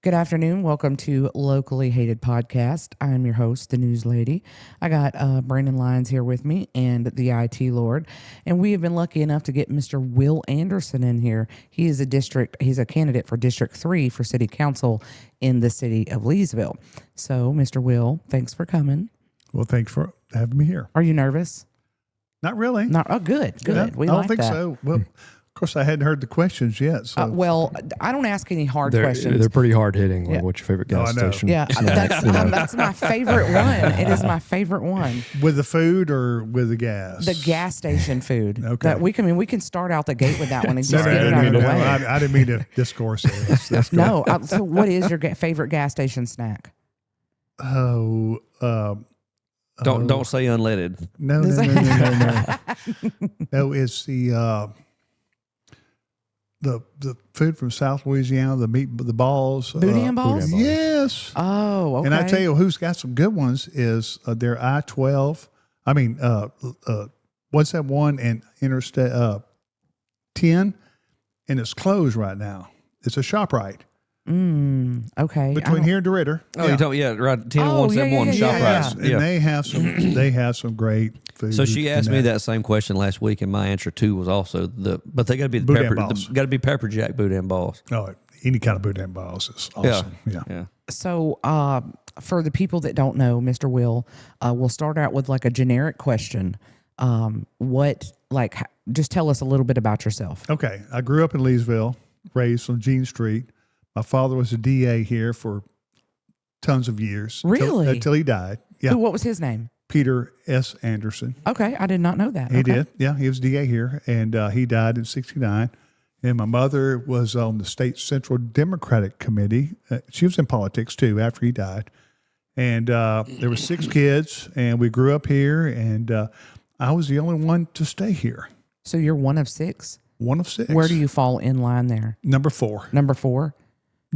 Good afternoon. Welcome to Locally Hated Podcast. I'm your host, the News Lady. I got Brandon Lyons here with me and the IT Lord. And we have been lucky enough to get Mr. Will Anderson in here. He's a candidate for District 3 for City Council in the city of Leesville. So, Mr. Will, thanks for coming. Well, thanks for having me here. Are you nervous? Not really. Not. Oh, good. Yeah, We I don't like think that. so. Well, of course, I hadn't heard the questions yet. So. Well, I don't ask any hard questions. They're pretty hard hitting. Like, Yeah. what's your favorite gas I know. station? Yeah, that's my favorite one. It is my favorite one. With the food or with the gas? The gas station food. Okay. That we can start out the gate with that one and just No, get it out of the way. I didn't mean to discourse it. That's cool. No. So, what is your favorite gas station snack? Oh, Don't say unleaded. no. No, it's the food from South Louisiana, the balls. Boudin balls? Yes. Oh, okay. And I tell you who's got some good ones is their I-12. I mean, 171 and Interstate 10, and it's closed right now. It's a ShopRite Okay. between here and DeRitter. Oh, you talking? Yeah, right. 10 and 171 yeah, shop yeah, price. And they have some great food. So she asked in me that same question last week, and my answer too was also but they got to be the Boudin balls. got to be pepper jack boudin balls. Oh, any kind of boudin balls is awesome. Yeah. Yeah. So, for the people that don't know, Mr. Will, we'll start out with like a generic question. Just tell us a little bit about yourself. Okay. I grew up in Leesville, raised on Jean Street. My father was a DA here for tons of years. Really? Until he died. Yeah. What was his name? Peter S. Anderson. Okay, I did not know that. He Okay. did. Yeah, he was DA here, and he died in '69. And my mother was on the state Central Democratic Committee. She was in politics too after he died. And there were 6 kids, and we grew up here. And I was the only one to stay here. So you're one of 6. One of 6. Where do you fall in line there? Number 4. Number 4.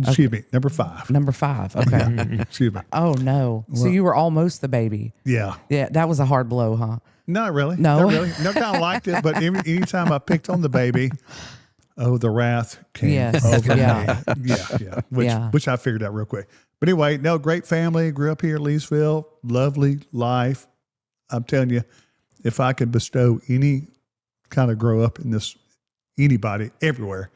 Excuse me. Number 5. Number 5. Okay. Excuse me. Oh no. So you were almost the baby. Yeah. Yeah, that was a hard blow, huh? Not really. No? Not really. No, kind of liked it, but anytime I picked on the baby, the wrath came Yes. over Yeah. me. Yeah. Yeah. Which I figured out real quick. But anyway, no, great family. Grew up here in Leesville. Lovely life. I'm telling you, if I could bestow any kind of grow up in this, anybody, everywhere,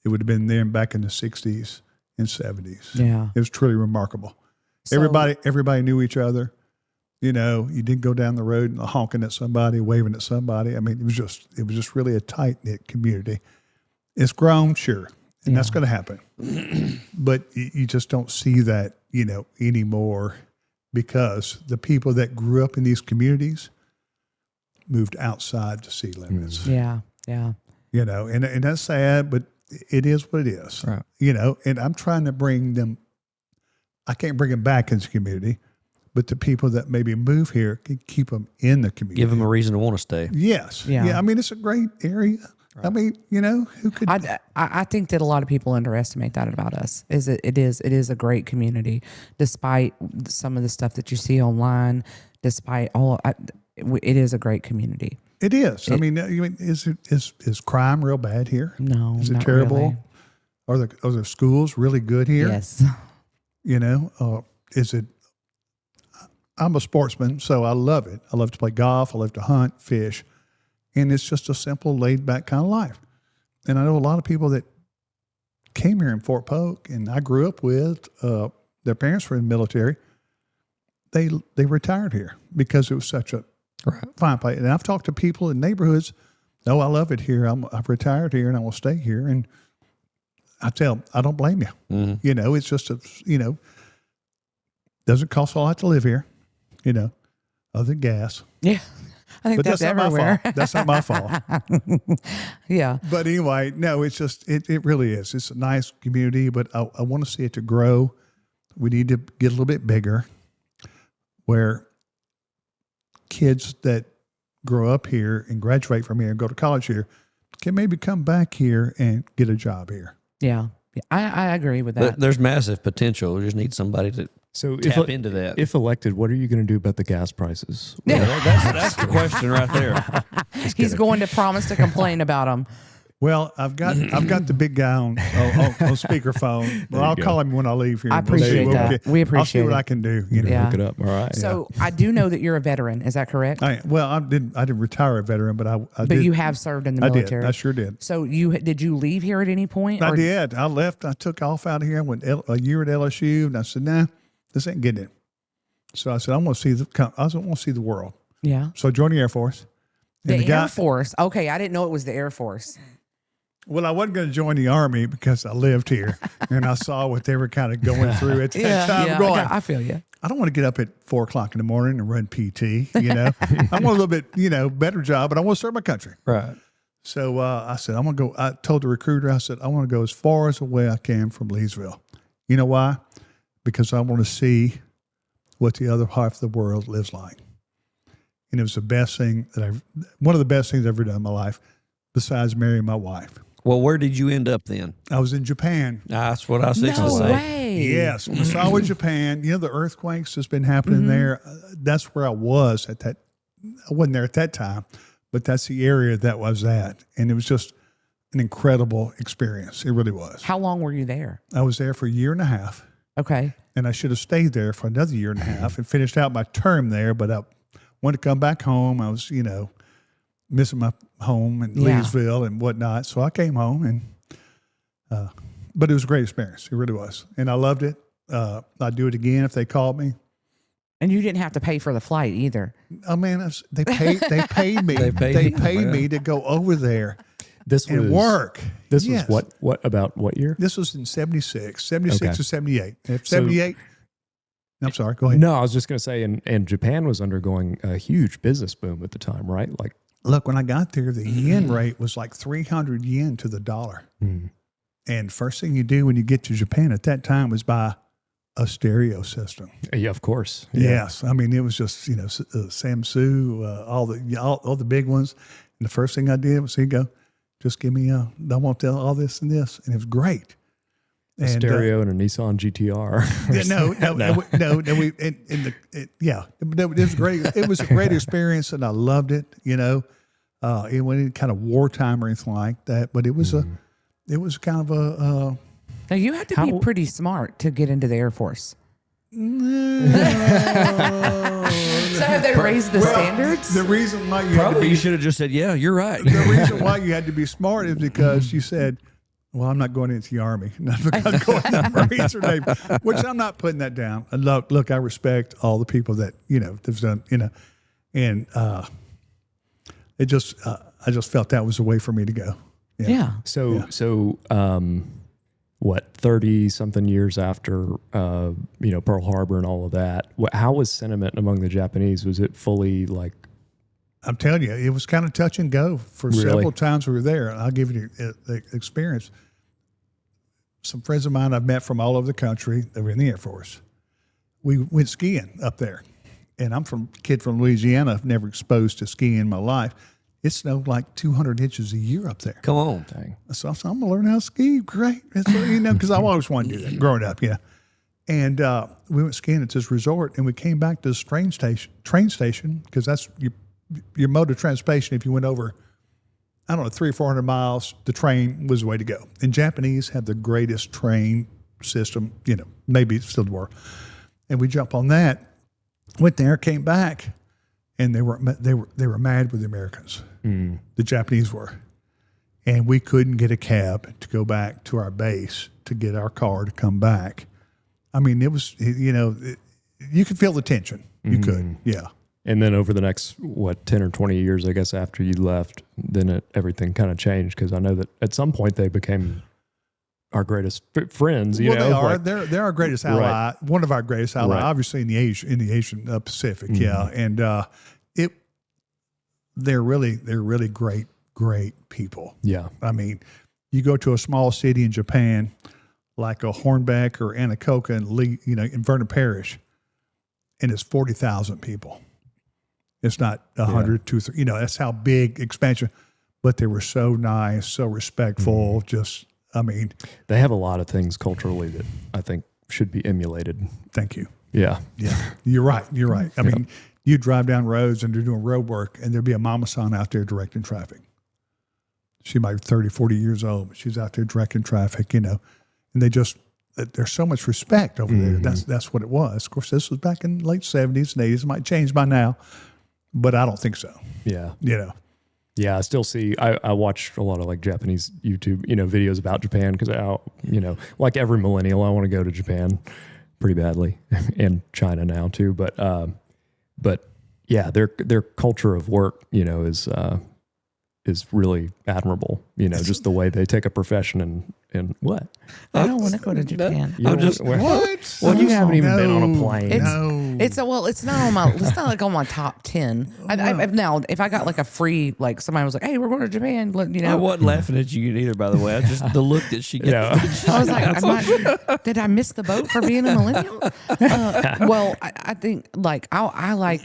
it would have been there back in the 60s and 70s. Yeah. It was truly remarkable. So- Everybody knew each other. You know, you didn't go down the road and honking at somebody, waving at somebody. I mean, it was just really a tight knit community. It's grown, sure, and that's going to happen, but you just don't see that, anymore, because the people that grew up in these communities moved outside the city limits. Yeah. Yeah. And that's sad, but it is what it is. Right. And I'm trying to bring them. I can't bring them back into the community, but the people that maybe move here can keep them in the community. Give them a reason to want to stay. Yes. Yeah. Yeah. I mean, it's a great area. Right. I mean, who could? I think that a lot of people underestimate that about us. It is a great community, despite some of the stuff that you see online. Despite it is a great community. It is. I mean, is crime real bad here? No, Is it not terrible? really. Are the schools really good here? Yes. Is it? I'm a sportsman, so I love it. I love to play golf. I love to hunt, fish, and it's just a simple, laid-back kind of life. And I know a lot of people that came here in Fort Polk, and I grew up with. Their parents were in the military. They retired here because it was such a fine place. And I've talked to people in neighborhoods. Oh, I love it here. I've retired here, and I will stay here. And I tell them, I don't blame you. Mm-hmm. It's just doesn't cost a lot to live here. Other than gas. Yeah. I think But that's not everywhere. my fault. That's not my fault. Yeah. But anyway, no, it's just, it really is. It's a nice community, but I want to see it to grow. We need to get a little bit bigger, where kids that grow up here and graduate from here and go to college here can maybe come back here and get a job here. Yeah. I agree with that. There's massive potential. We just need somebody to tap into that. If elected, what are you going to do about the gas prices? That's the question right there. He's going to promise to complain about them. Well, I've got the big guy on speakerphone. Well, I'll call him when I leave here. I appreciate that. We I'll see appreciate what it. I can do. You know? Yeah. Look it up. All right. So I do know that you're a veteran. Is that correct? I didn't retire a veteran, but I But did. you have served in the I military. did. I sure did. So did you leave here at any point? I did. I left. I took off out of here. I went a year at LSU, and I said, "Nah, this ain't getting it." So I said, "I want to see the world." Yeah. So I joined the Air Force. The And Air Force. Okay, I didn't know it was the Air Force. Well, I wasn't going to join the Army because I lived here and I saw what they were kind of going through at that time. Yeah. Going, I feel you. I don't want to get up at 4:00 in the morning and run PT. You know, I want a little bit, better job, but I want to serve my country. Right. So I said, I'm going to go. I told the recruiter, I said, I want to go as far as away I can from Leesville. You know why? Because I want to see what the other half of the world lives like. And it was the best thing one of the best things I've ever done in my life, besides marrying my wife. Well, where did you end up then? I was in Japan. That's what I was fixing to No say. way. Yes, Misawa, Japan. The earthquakes that's been happening there. That's where I was at that. I wasn't there at that time, but that's the area that was at, and it was just an incredible experience. It really was. How long were you there? I was there for a year and a half, Okay. and I should have stayed there for another year and a half and finished out my term there. But I wanted to come back home. I was, missing my home in Yeah. Leesville and whatnot. So I came home, and but it was a great experience. It really was, and I loved it. I'd do it again if they called me. And you didn't have to pay for the flight either. Oh man, they paid me. They paid you. Me to go over there This was and work. This Yes. was what about what year? This was in 76 Okay. or 78. If So- 78. I'm sorry. Go ahead. No, I was just going to say, and Japan was undergoing a huge business boom at the time, right? Like, Look, when I got there, the yen rate was like 300 yen to the dollar. And first thing you do when you get to Japan at that time was buy a stereo system. yeah, of course. Yeah. Yes, I mean it was just Samsung, all the big ones. And the first thing I did was just give me I want all this and this, and it was great. A stereo and a Nissan GTR. It was great. It was a great experience, and I loved it. It wasn't kind of wartime or anything like that, but it was kind of a. Now you had to be pretty smart to get into the Air Force. So have they raised the standards? The reason why you Probably you should have just said, yeah, you're right. the reason why you had to be smart is because you said, well, I'm not going into the Army. Not because I'm going to the Marines or Navy, which I'm not putting that down. And look, I respect all the people that, have done, and it just, I just felt that was a way for me to go. Yeah. So, what, 30 something years after, Pearl Harbor and all of that, how was sentiment among the Japanese? Was it fully like, I'm telling you, it was kind of touch and go for Really? several times we were there. And I'll give you the experience. Some friends of mine I've met from all over the country that were in the Air Force. We went skiing up there. And I'm kid from Louisiana. I've never exposed to skiing in my life. It snowed like 200 inches a year up there. Come on. dang, So I said, I'm going to learn how to ski. Great. Because I always wanted to do that growing up, And we went skiing at this resort, and we came back to this train station, because that's your mode of transportation. If you went over, 300 or 400 miles, the train was the way to go. And Japanese have the greatest train system, maybe it's still the world. And we jumped on that, went there, came back, and they were mad with the Americans. The Japanese were. And we couldn't get a cab to go back to our base to get our car to come back. I mean, it was, you could feel the tension. You could, yeah. and then over the next, 10 or 20 years, I guess, after you left, then everything kind of changed. Because I know that at some point they became our greatest friends. They are. They're our greatest ally. Right. One of our greatest allies, Right. obviously in the Asian Pacific. Yeah, and they're really great people. Yeah. I mean, you go to a small city in Japan, like a Hornbeck or Anacoca in Vernon Parish, and it's 40,000 people. It's not 100, 200, that's how big expansion. But they were so nice, so respectful. They have a lot of things culturally that I think should be emulated. Thank you. Yeah. Yeah, you're right. I mean, you drive down roads and they're doing road work, and there'd be a mama san out there directing traffic. She might be 30, 40 years old, but she's out there directing traffic, and there's so much respect over there. That's what it was. Of course, this was back in the late 70s and 80s. It might change by now, but I don't think so. Yeah. Yeah, I still see, I watch a lot of like Japanese YouTube, videos about Japan because like every millennial, I want to go to Japan pretty badly and China now too. But yeah, their culture of work, is really admirable. Just the way they take a profession and what? I don't want to go to Japan. What? Well, you haven't even been on a plane. It's not like on my top 10. Now, if I got like a free, like somebody was like, "Hey, we're going to Japan," I wasn't laughing at you either, by the way. I just the look that she gets. I was like, did I miss the boat for being a millennial? Well, I think like I like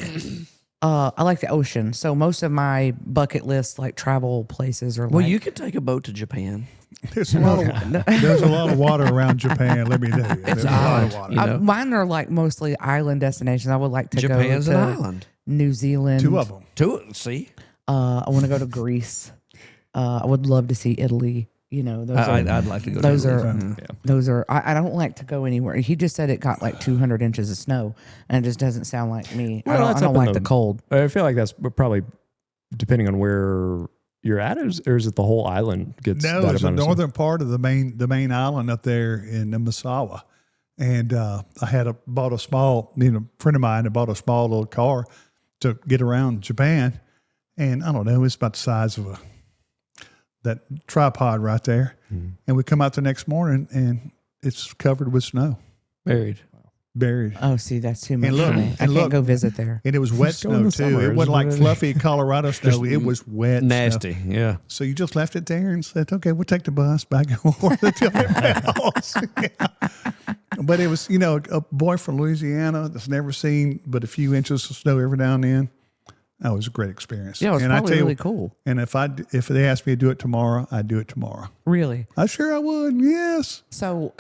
the ocean. So most of my bucket list, like travel places, are Well, like, you could take a boat to Japan. there's a lot of water around Japan. Let me tell you, there's a lot of water. mine are like mostly island destinations. I would like to Japan's go an to island. New Zealand. 2 of them. See? I want to go to Greece. I would love to see Italy. I'd like to go those to are Italy. those are. I don't like to go anywhere. He just said it got like 200 inches of snow, and it just doesn't sound like me. Well, I that's don't up in like the cold. I feel like that's probably depending on where you're at, or is it the whole island gets No, that it's the amount of snow? northern part of the main island up there in Misawa. And I bought a small, friend of mine had bought a small little car to get around Japan. And I don't know, it's about the size of that tripod right there. Mm-hmm. And we come out the next morning and it's covered with snow. Buried. Oh, see, that's too much And look, for me. I can't go visit there. And it was wet Just go in snow the too. summer, It wasn't like isn't it? fluffy Colorado snow. It was wet Nasty, snow. yeah. So you just left it there and said, okay, we'll take the bus back and forth until their house. Yeah. But it was, a boy from Louisiana that's never seen but a few inches of snow every now and then. That was a great experience. Yeah, it was and probably I tell really you, cool. And if they asked me to do it tomorrow, I'd do it tomorrow. Really? I would, yes. So,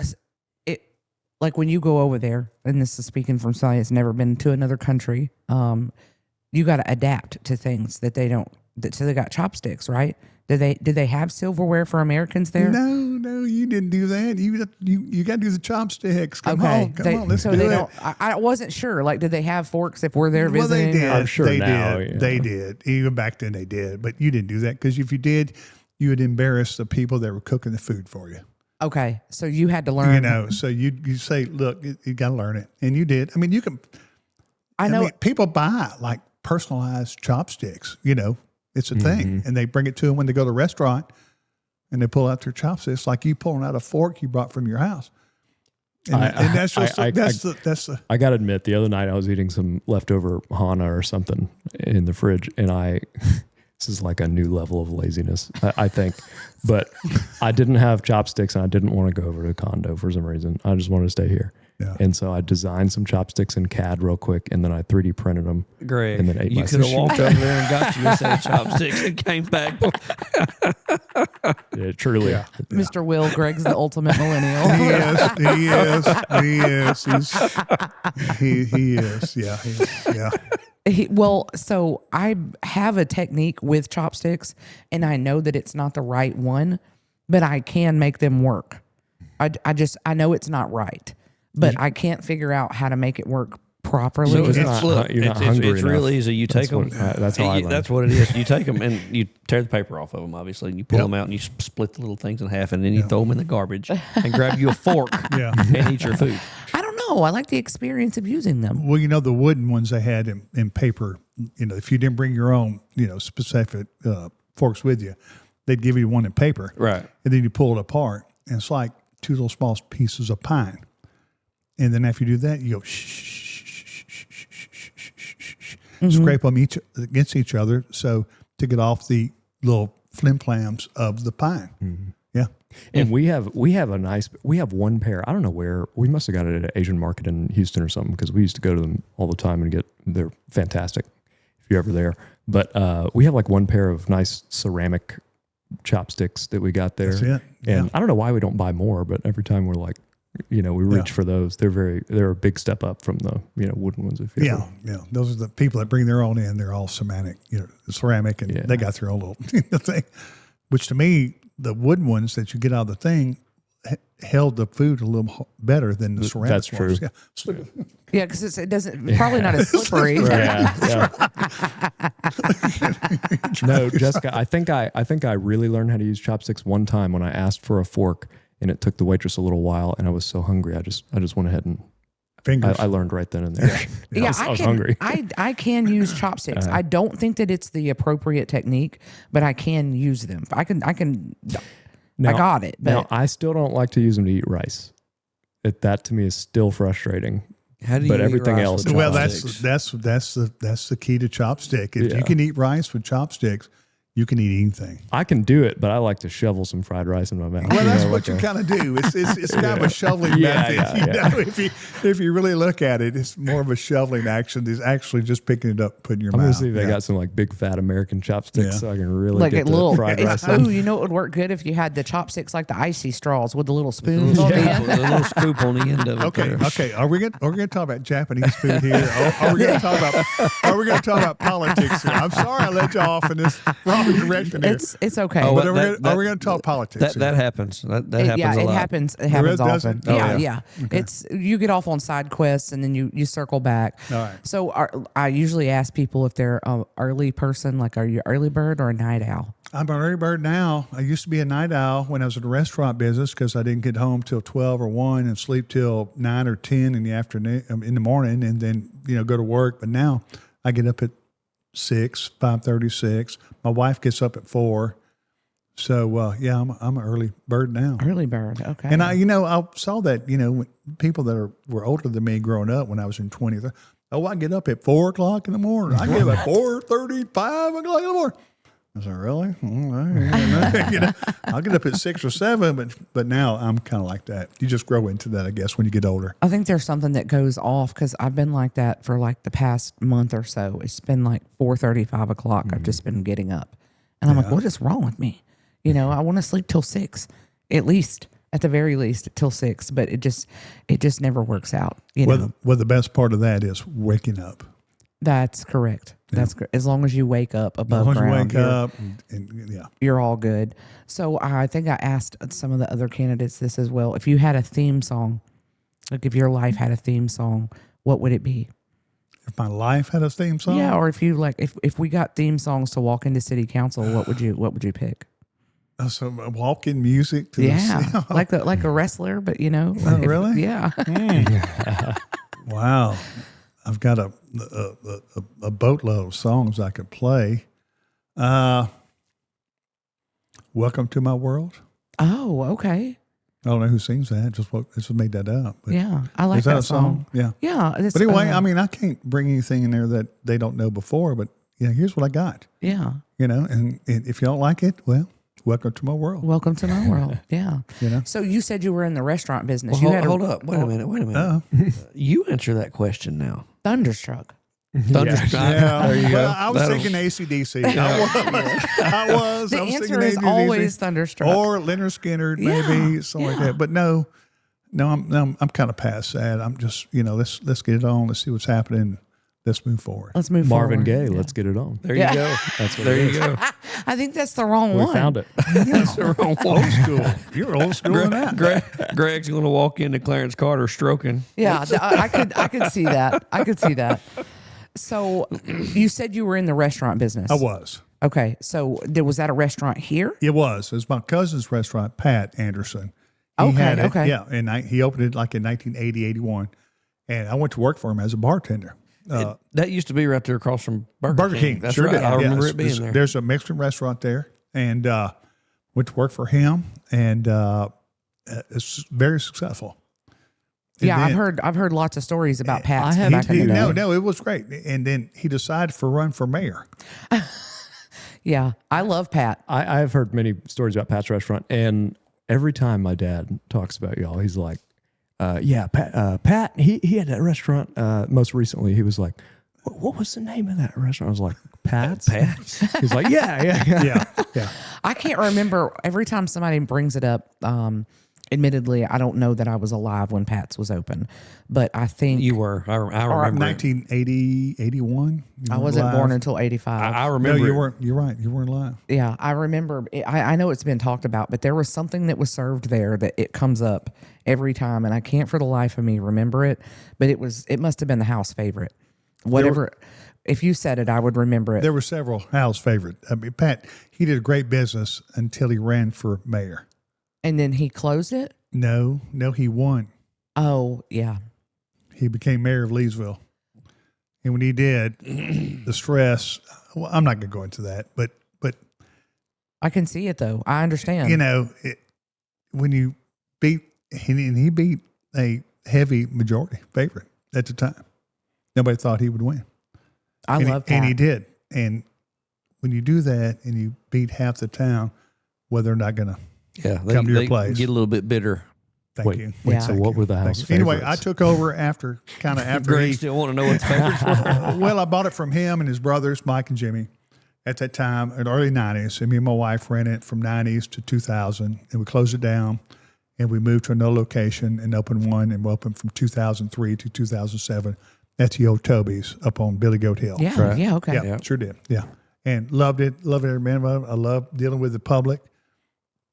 like when you go over there, and this is speaking from somebody that's never been to another country, you got to adapt to things that they don't. So they got chopsticks, right? Did they have silverware for Americans there? No, you didn't do that. You got to do the chopsticks. Come on, let's do it. Don't. I wasn't sure. Like, did they have forks if we're there Well, visiting? they did. I'm sure they now, did. yeah. They did. Even back then, they did. But you didn't do that because if you did, you would embarrass the people that were cooking the food for you. Okay, so you had to learn. So you say, look, you got to learn it, and you did. I mean, you can. I know. People buy like personalized chopsticks. It's a thing, and they bring it to them when they go to the restaurant, and they pull out their chopsticks like you pulling out a fork you brought from your house. And that's just that's the. I got to admit, the other night I was eating some leftover Hana or something in the fridge, and this is like a new level of laziness, I think. But I didn't have chopsticks, and I didn't want to go over to the condo for some reason. I just wanted to stay here. Yeah. And so I designed some chopsticks in CAD real quick, and then I 3D printed them. Greg, and then ate you my could have sushi. walked over there and got you a set of chopsticks and came back. Yeah, truly. Yeah. Mr. Will, Greg's the ultimate millennial. He is. Yeah. So I have a technique with chopsticks, and I know that it's not the right one, but I can make them work. I know it's not right, but I can't figure out how to make it work properly. So It's you're not hungry enough. It's real easy. You take them. That's how I learned. That's what it is. You take them and you tear the paper off of them, obviously, and you pull them out and you split the little things in half, and then you throw them in the garbage and grab you a fork and eat your food. I don't know. I like the experience of using them. Well, the wooden ones they had in paper, if you didn't bring your own, specific forks with you, they'd give you one in paper. Right. And then you pull it apart, and it's like 2 little small pieces of pine. And then after you do that, you go scrape them against each other to get off the little flim flams of the pine. Mm-hmm. Yeah. And we have one pair. I don't know where. We must have got it at an Asian market in Houston or something, because we used to go to them all the time and they're fantastic if you're ever there. But we have like one pair of nice ceramic chopsticks that we got there. That's it. Yeah. And I don't know why we don't buy more, but every time we're like, we reach for those. They're a big step up from the wooden ones. If you ever. Those are the people that bring their own in. They're all ceramic, and they got their own little thing. which to me, the wood ones that you get out of the thing held the food a little better than the ceramic That's true. ones. Yeah. So, Yeah, because it doesn't, probably not as slippery. Yeah. No, Jessica, I think I really learned how to use chopsticks one time when I asked for a fork, and it took the waitress a little while, and I was so hungry. I just went ahead and fingers. I learned right then and there. Yeah, I was hungry. I can use chopsticks. I don't think that it's the appropriate technique, but I can use them. I got it. But Now, I still don't like to use them to eat rice. That to me is still frustrating. How do you But eat everything rice else- with Well, chopsticks? that's the key to chopstick. If Yeah. you can eat rice with chopsticks, you can eat anything. I can do it, but I like to shovel some fried rice in my mouth. Well, that's know, what like you a- kind of do. It's kind of a shoveling Yeah, method. yeah, You know, if you really look at it, it's more of a shoveling action. It's actually just picking it up, putting in your I'm mouth. gonna see if they Yeah. got some like big fat American chopsticks, Yeah. so I can really like a get the little fried rice. Oh, in. you know, it would work good if you had the chopsticks like the icy straws with the little spoons on the end. A little scoop on the end of it. Okay, there. okay. Are we gonna talk about Japanese food here? Are we gonna talk about politics here? I'm sorry I let you off in this wrong direction here. It's okay. Oh, But that- are we gonna talk politics? That here? happens. That happens yeah, a it lot. happens. It happens does often. it? Oh, yeah, yeah. yeah. It's you get off on side quests and then you circle back. All right. So I usually ask people if they're an early person, like are you early bird or a night owl? I'm an early bird now. I used to be a night owl when I was in the restaurant business because I didn't get home till 12 or 1 and sleep till 9 or 10 in the afternoon, in the morning, and then go to work. But now I get up at 6, 5:36. My wife gets up at 4. So yeah, I'm an early bird now. Early bird. Okay. And I saw that when people that were older than me growing up when I was in 20s. I get up at 4 o'clock in the morning. I get up at 4:30, 5 o'clock in the morning. I said, really? I'll get up at 6 or 7, but now I'm kind of like that. You just grow into that, I guess, when you get older. I think there's something that goes off because I've been like that for like the past month or so. It's been like 4:30, 5 o'clock. I've just been getting up, and I'm like, what is wrong with me? I want to sleep till 6, at the very least, till 6. But it just never works out. Well, the best part of that is waking up. That's correct. That's correct. As long as you wake up above As long as ground, you wake up, and yeah. you're all good. So I think I asked some of the other candidates this as well. If you had a theme song, like if your life had a theme song, what would it be? If my life had a theme song, Yeah, or if you if we got theme songs to walk into city council, what would you pick? So walking music to Yeah, like a wrestler, but Oh, really? Yeah. Wow, I've got a boatload of songs I could play. Welcome to My World. Oh, okay. I don't know who sings that. Just made that up. But Yeah, I like is that that a song? Yeah. Yeah. It's, But anyway, I can't bring anything in there that they don't know before. But here's what I got. yeah. And if you don't like it, well, welcome to my world. Welcome to my world. Yeah. So you said you were in the restaurant business. Well, You had hold up. Wait a minute. You answer that question now. Thunderstruck. Thunderstruck. Yeah, There you go. well, I was That'll- thinking AC/DC. I was. The I was answer thinking is AC/DC. always Thunderstruck. or Leonard Skinner, maybe something like that. But no, I'm kind of past that. I'm just let's get it on. Let's see what's happening. Let's move forward. Let's move Marvin forward. Gaye, Yeah. let's get it on. There Yeah. you go. That's what There it you is. go. I think that's the wrong We one. found it. That's the wrong old school. You're old school in that. Greg's going to walk into Clarence Carter stroking. Yeah, I could see that. I could see that. So you said you were in the restaurant business. I was. Okay. So was that a restaurant here? It was. It was my cousin's restaurant, Pat Anderson. He Okay, had it, okay. Yeah, and he opened it like in 1980, 81. And I went to work for him as a bartender. That used to be right there across from Burger King. That's sure right. did. I remember Yeah, it being there. There's a Mexican restaurant there, and went to work for him, and it's very successful. And Yeah, then- I've heard lots of stories about Pat's I have back in the day. No, it was great. And then he decided to run for mayor. Yeah, I love Pat. I've heard many stories about Pat's restaurant, and every time my dad talks about y'all, he's like, Pat, he had that restaurant most recently. He was like, what was the name of that restaurant? I was like, Pat's? Pat's. He's like, yeah. Yeah, yeah. I can't remember every time somebody brings it up. Admittedly, I don't know that I was alive when Pat's was open, but I think You were. I remember. 1980, 81. I wasn't born until 85. I No, remember. you it. weren't. You're right. You weren't live. Yeah, I remember. I know it's been talked about, but there was something that was served there that it comes up every time, and I can't for the life of me remember it. But it must have been the house favorite. Whatever. If you said it, I would remember it. There were several house favorite. I mean, Pat, he did a great business until he ran for mayor. And then he closed it. No, he won. Oh yeah. He became mayor of Leesville. And when he did, the stress, well, I'm not going to go into that, but I can see it though. I understand. you know, when you beat, and he beat a heavy majority favorite at the time. Nobody thought he would win. I love that. And he did. And when you do that and you beat half the town, well, they're not going to Yeah, come to your they place. get a little bit bitter. thank Wait, you. Yeah. So Thank what you. were the Thank house you. Anyway, favorites? I took over after Greg he, still want to know what the favorites were. well, I bought it from him and his brothers, Mike and Jimmy, at that time in the early 90s. And me and my wife ran it from 90s to 2000, and we closed it down. And we moved to another location and opened one, and we opened from 2003 to 2007. That's the old Toby's up on Billy Goat Hill. Yeah. Right. Yeah. Okay. Yeah, sure did. Yeah. And loved it every minute of it. I love dealing with the public,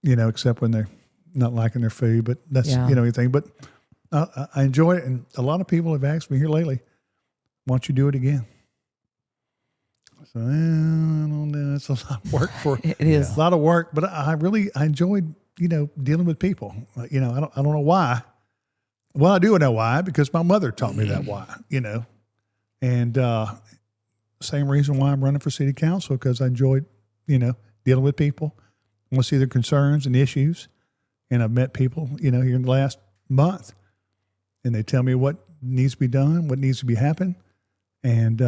except when they're not liking their food, but that's, Yeah. anything. But I enjoy it. And a lot of people have asked me here lately, why don't you do it again? So, I don't know. It's a lot of work It is. a lot of work, but I enjoyed, dealing with people. I don't know why. Well, I do know why, because my mother taught me that why, and same reason why I'm running for city council, because I enjoyed, dealing with people. I want to see their concerns and issues. And I've met people, here in the last month, and they tell me what needs to be done, what needs to be happening. And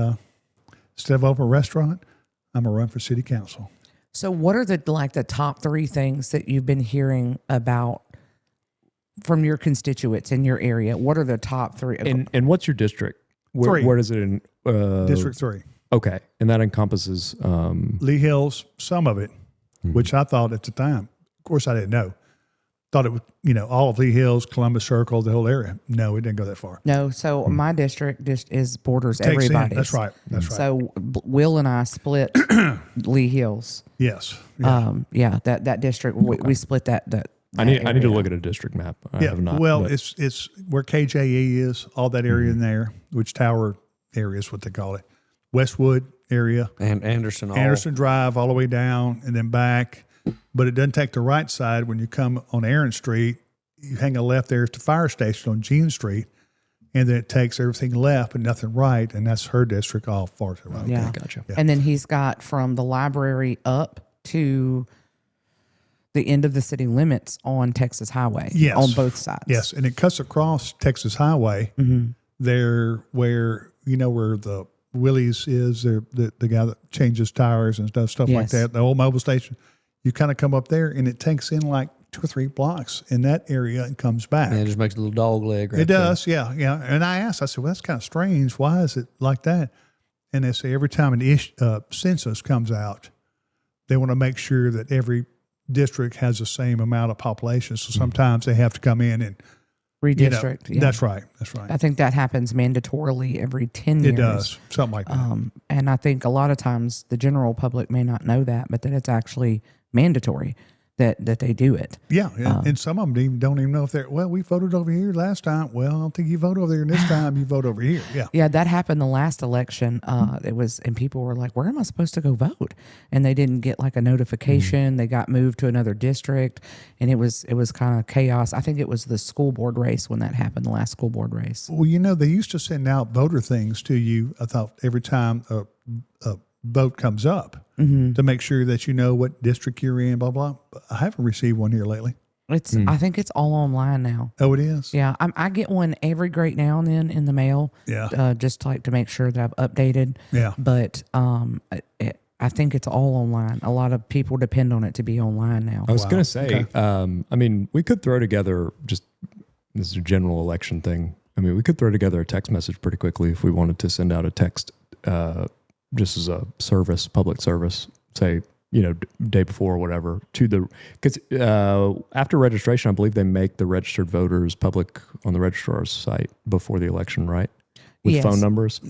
instead of open a restaurant, I'm going to run for city council. So, what are the top 3 things that you've been hearing about from your constituents in your area? What are the top 3? And what's your district? Where, 3. where does it in? District 3. Okay, and that encompasses. Lee Hills, some of it, which I thought at the time, of course I didn't know, thought it was, all of Lee Hills, Columbus Circle, the whole area. No, it didn't go that far. No, so my district just is borders Takes in. everybody's. That's right. That's right. So Will and I split Lee Hills. Yes. That district we split that. I need to area. look at a district map. I have not. Well, but- it's where KJE is, all that area in there, which Tower area is what they call it. Westwood area, And Anderson. Anderson Drive all the way down and then back. But it doesn't take the right side when you come on Aaron Street. You hang a left there at the fire station on Jean Street, and then it takes everything left but nothing right, and that's her district all far to the right. Yeah. Gotcha. And then he's got from the library up to the end of the city limits on Texas Highway. Yes. On both sides. Yes, and it cuts across Texas Highway there where, where the Willie's is, the guy that changes tires and stuff like Yes. that, the old mobile station. You kind of come up there, and it takes in like 2 or 3 blocks in that area and comes back. And it just makes a little dog leg right It does, yeah. And I asked, I said, well, that's kind of strange. Why is it like that? And they say every time an census comes out, they want to make sure that every district has the same amount of population. So sometimes they have to come in and Redistrict. Yeah. That's right. That's right. I think that happens mandatorily every 10 years. It does, something like that. And I think a lot of times the general public may not know that, but that it's actually mandatory that they do it. Yeah, and some of them don't even know if they're, well, we voted over here last time. Well, I don't think you vote over there. And this time you vote over here. Yeah. Yeah, that happened the last election. It was, and people were like, "Where am I supposed to go vote?" And they didn't get like a notification. They got moved to another district, and it was kind of chaos. I think it was the school board race when that happened, the last school board race. Well, they used to send out voter things to you, I thought, every time a vote comes up to make sure that you know what district you're in, blah, blah. But I haven't received one here lately. It's I think it's all online now. Oh, it is? Yeah, I get one every great now and then in the mail. Yeah. Just like to make sure that I've updated. Yeah. But I think it's all online. A lot of people depend on it to be online now. I was going to say, Okay. we could throw together this is a general election thing. We could throw together a text message pretty quickly if we wanted to send out a text just as a service, public service. Say, day before or whatever to the, because after registration, I believe they make the registered voters public on the registrar's site before the election, right? With Yes. phone numbers.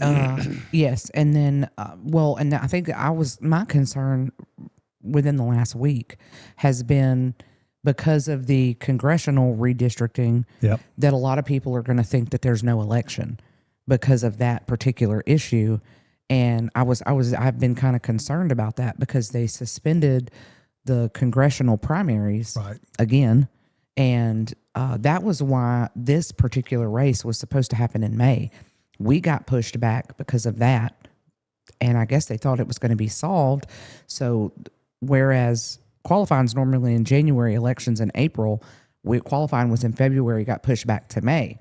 Yes, and then and I think my concern within the last week has been because of the congressional redistricting. Yep. That a lot of people are going to think that there's no election because of that particular issue. And I've been kind of concerned about that because they suspended the congressional primaries again. And that was why this particular race was supposed to happen in May. We got pushed back because of that. And I guess they thought it was going to be solved. So whereas qualifying is normally in January, elections in April, qualifying was in February, got pushed back to May.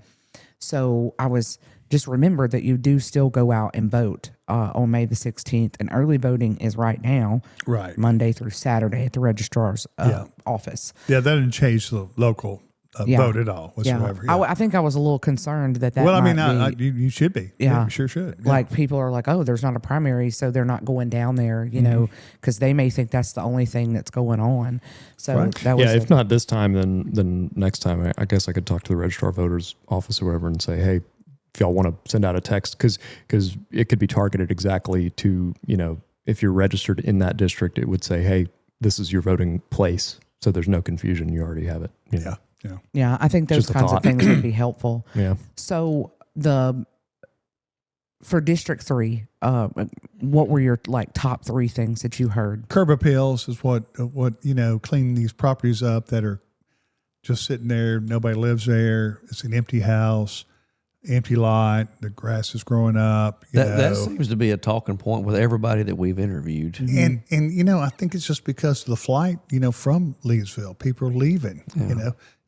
So just remember that you do still go out and vote on May the 16th. And early voting is right now, Monday through Saturday at the registrar's office. Yeah, that didn't change the local vote at all whatsoever. Yeah. I think I was a little concerned that well, I mean, be, you should be. Yeah. You sure should. Yeah. Like people are like, oh, there's not a primary, so they're not going down there, because they may think that's the only thing that's going on. So that was if not this time, then next time, I guess I could talk to the registrar voters office or whatever and say, hey, if y'all want to send out a text, because it could be targeted exactly to, if you're registered in that district, it would say, hey, this is your voting place. So there's no confusion. You already have it. Yeah. Yeah, I think those kinds of things would be helpful. Yeah. So for District 3, what were your top 3 things that you heard? Curb appeals is what cleaning these properties up that are just sitting there. Nobody lives there. It's an empty house, empty lot. The grass is growing up. That seems to be a talking point with everybody that we've interviewed. And I think it's just because of the flight, from Leesville. People are leaving,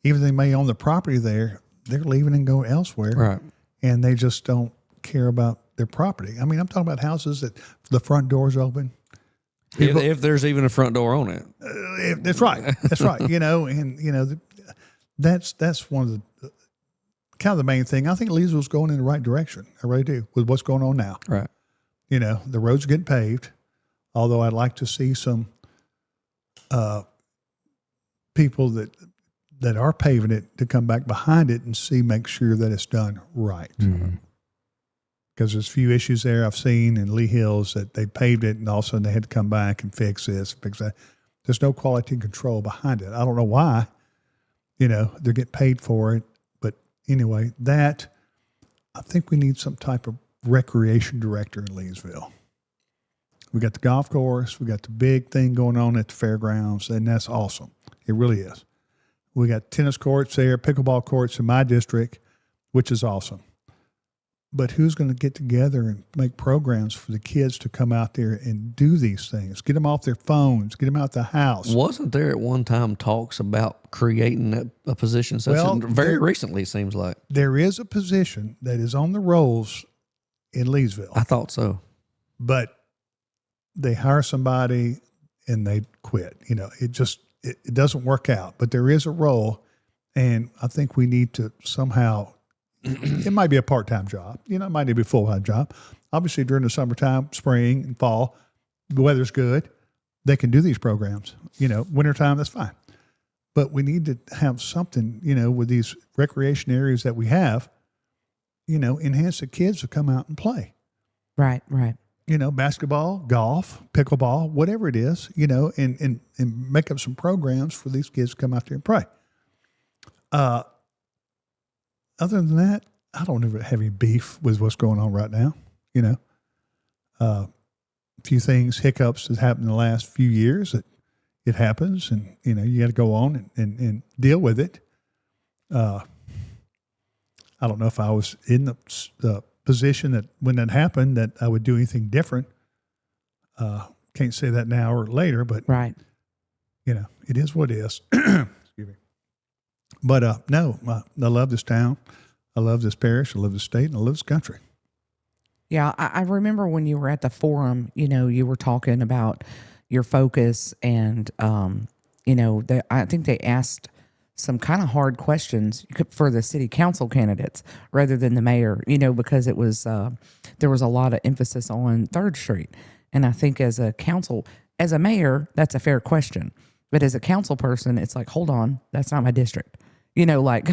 Even though they may own the property there, they're leaving and going elsewhere. Right. And they just don't care about their property. I mean, I'm talking about houses that the front door's open. If there's even a front door on it. That's right. That's right. That's one of the kind of the main thing. I think Leesville's going in the right direction. I really do, with what's going on now. Right. The roads are getting paved, although I'd like to see some people that are paving it to come back behind it and make sure that it's done right. Because there's a few issues there I've seen in Lee Hills that they paved it and all of a sudden they had to come back and fix this, fix that. There's no quality control behind it. I don't know why, they're getting paid for it. But anyway, I think we need some type of recreation director in Leesville. We got the golf course. We got the big thing going on at the fairgrounds, and that's awesome. It really is. We got tennis courts there, pickleball courts in my district, which is awesome. But who's going to get together and make programs for the kids to come out there and do these things? Get them off their phones, get them out the house. Wasn't there at one time talks about creating a position very recently, it seems like? There is a position that is on the rolls in Leesville. I thought so. But they hire somebody and they quit. It doesn't work out, but there is a role, and I think we need to somehow, it might be a part-time job, it might be a full-time job. Obviously during the summertime, spring and fall, the weather's good. They can do these programs, wintertime, that's fine. But we need to have something, with these recreation areas that we have, enhance the kids to come out and play. Right. Basketball, golf, pickleball, whatever it is, and make up some programs for these kids to come out there and play. Other than that, I don't ever have any beef with what's going on right now. A few things, hiccups that happened in the last few years that it happens, and, you got to go on and deal with it. I don't know if I was in the position that when that happened that I would do anything different. Can't say that now or later, but right. It is what it is. Excuse me. But no, I love this town. I love this parish. I love this state, and I love this country. Yeah, I remember when you were at the forum, you were talking about your focus, and I think they asked some kind of hard questions for the city council candidates rather than the mayor, because it was there was a lot of emphasis on 3rd Street. And I think as a council, as a mayor, that's a fair question. But as a council person, it's like, hold on, that's not my district. Like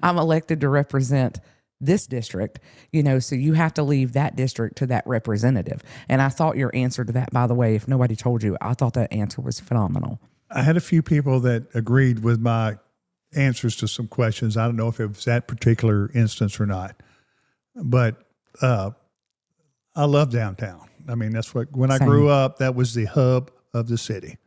I'm elected to represent this district, so you have to leave that district to that representative. And I thought your answer to that, by the way, if nobody told you, I thought that answer was phenomenal. I had a few people that agreed with my answers to some questions. I don't know if it was that particular instance or not, but I love downtown. I mean, that's when I grew up, that was the hub of the city.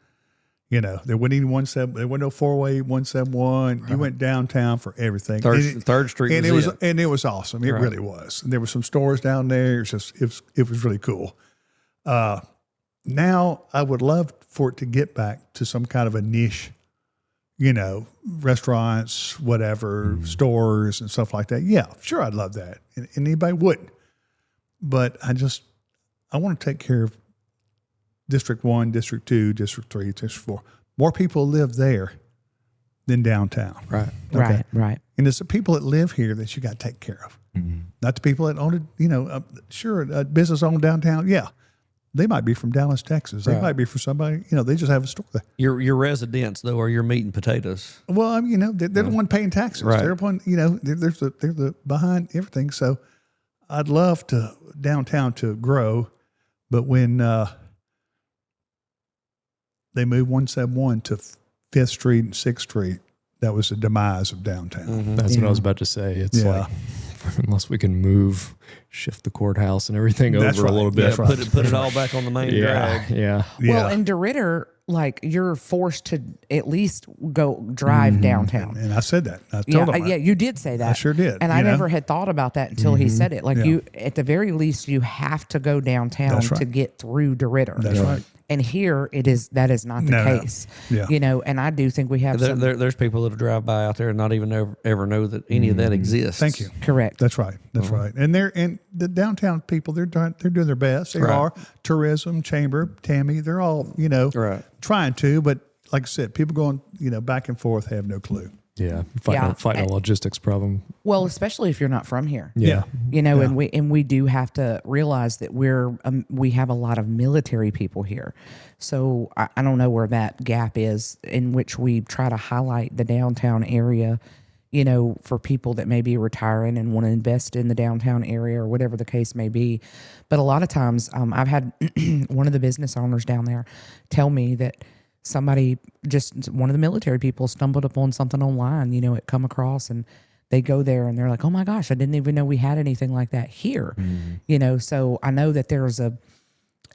There wasn't even there wasn't no 408, 171. You went downtown for everything. Third Street, and it was awesome. It really was. And there were some stores down there. It was really cool. Now I would love for it to get back to some kind of a niche, restaurants, whatever, stores and stuff like that. Yeah, sure, I'd love that. And anybody wouldn't. But I want to take care of District 1, District 2, District 3, District 4. More people live there than downtown. Right. Okay? Right. And it's the people that live here that you got to take care of. Not the people that own it, sure, a business owned downtown, yeah. They might be from Dallas, Texas. They might be from somebody, they just have a store there. Your residents, though, are your meat and potatoes. Well, I mean, they're the one paying taxes. Right. They're the one, they're the behind everything. So I'd love to downtown to grow, but when they moved 171 to 5th Street and 6th Street, that was the demise of downtown. That's what I was about to say. It's like, unless we can shift the courthouse and everything over a little bit. Put it all back on the main drag. Yeah. Well, in DeRitter, you're forced to at least go drive downtown. And I said that. I told him. Yeah, you did say that. I sure did. And I never had thought about that until he said it. You, at the very least, you have to go downtown to get through DeRitter. That's right. And here that is not the case. No. Yeah. And I do think we have there's people that drive by out there and not even ever know that any of that exists. Thank you. Correct. That's right. That's right. And the downtown people, they're doing their best. They are tourism, chamber, Tammy. They're all trying to, but like I said, people going back and forth have no clue. Yeah, fighting a logistics problem. Well, especially if you're not from here. Yeah. And we do have to realize that we have a lot of military people here. So I don't know where that gap is in which we try to highlight the downtown area, for people that may be retiring and want to invest in the downtown area or whatever the case may be. But a lot of times I've had one of the business owners down there tell me that one of the military people stumbled upon something online, it come across, and they go there and they're like, oh my gosh, I didn't even know we had anything like that here. So I know that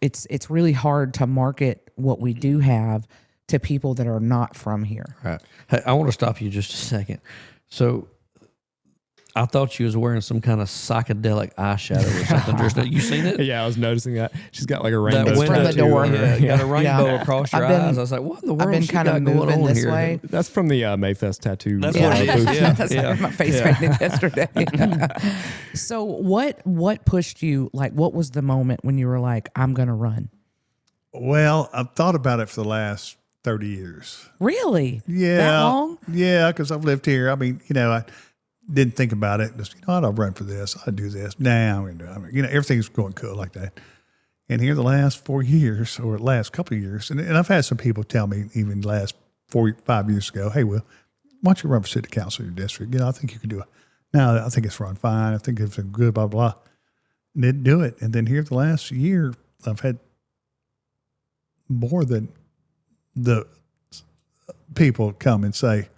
it's really hard to market what we do have to people that are not from here. Right. Hey, I want to stop you just a second. So I thought she was wearing some kind of psychedelic eyeshadow or something. Just you seen it? Yeah, I was noticing that. She's got like a rainbow from the door. Got a rainbow across your eyes. I was like, what in the world? I've been kind of moving this way. That's from the Mayfest tattoo. That's what it is. That's how my face painted yesterday. So what pushed you? What was the moment when you were like, I'm going to run? Well, I've thought about it for the last 30 years. Really? Yeah. That long? Yeah, because I've lived here. I mean, I didn't think about it. Just, I'll run for this. I'll do this. Nah, I'm going to do it. Everything's going cool like that. And here the last 4 years, or last couple of years, and I've had some people tell me even last 5 years ago, hey, Will, why don't you run for city council in your district? I think you can do it. No, I think it's run fine. I think it's good, blah, blah. And didn't do it. And then here the last year, I've had more than the people come and say,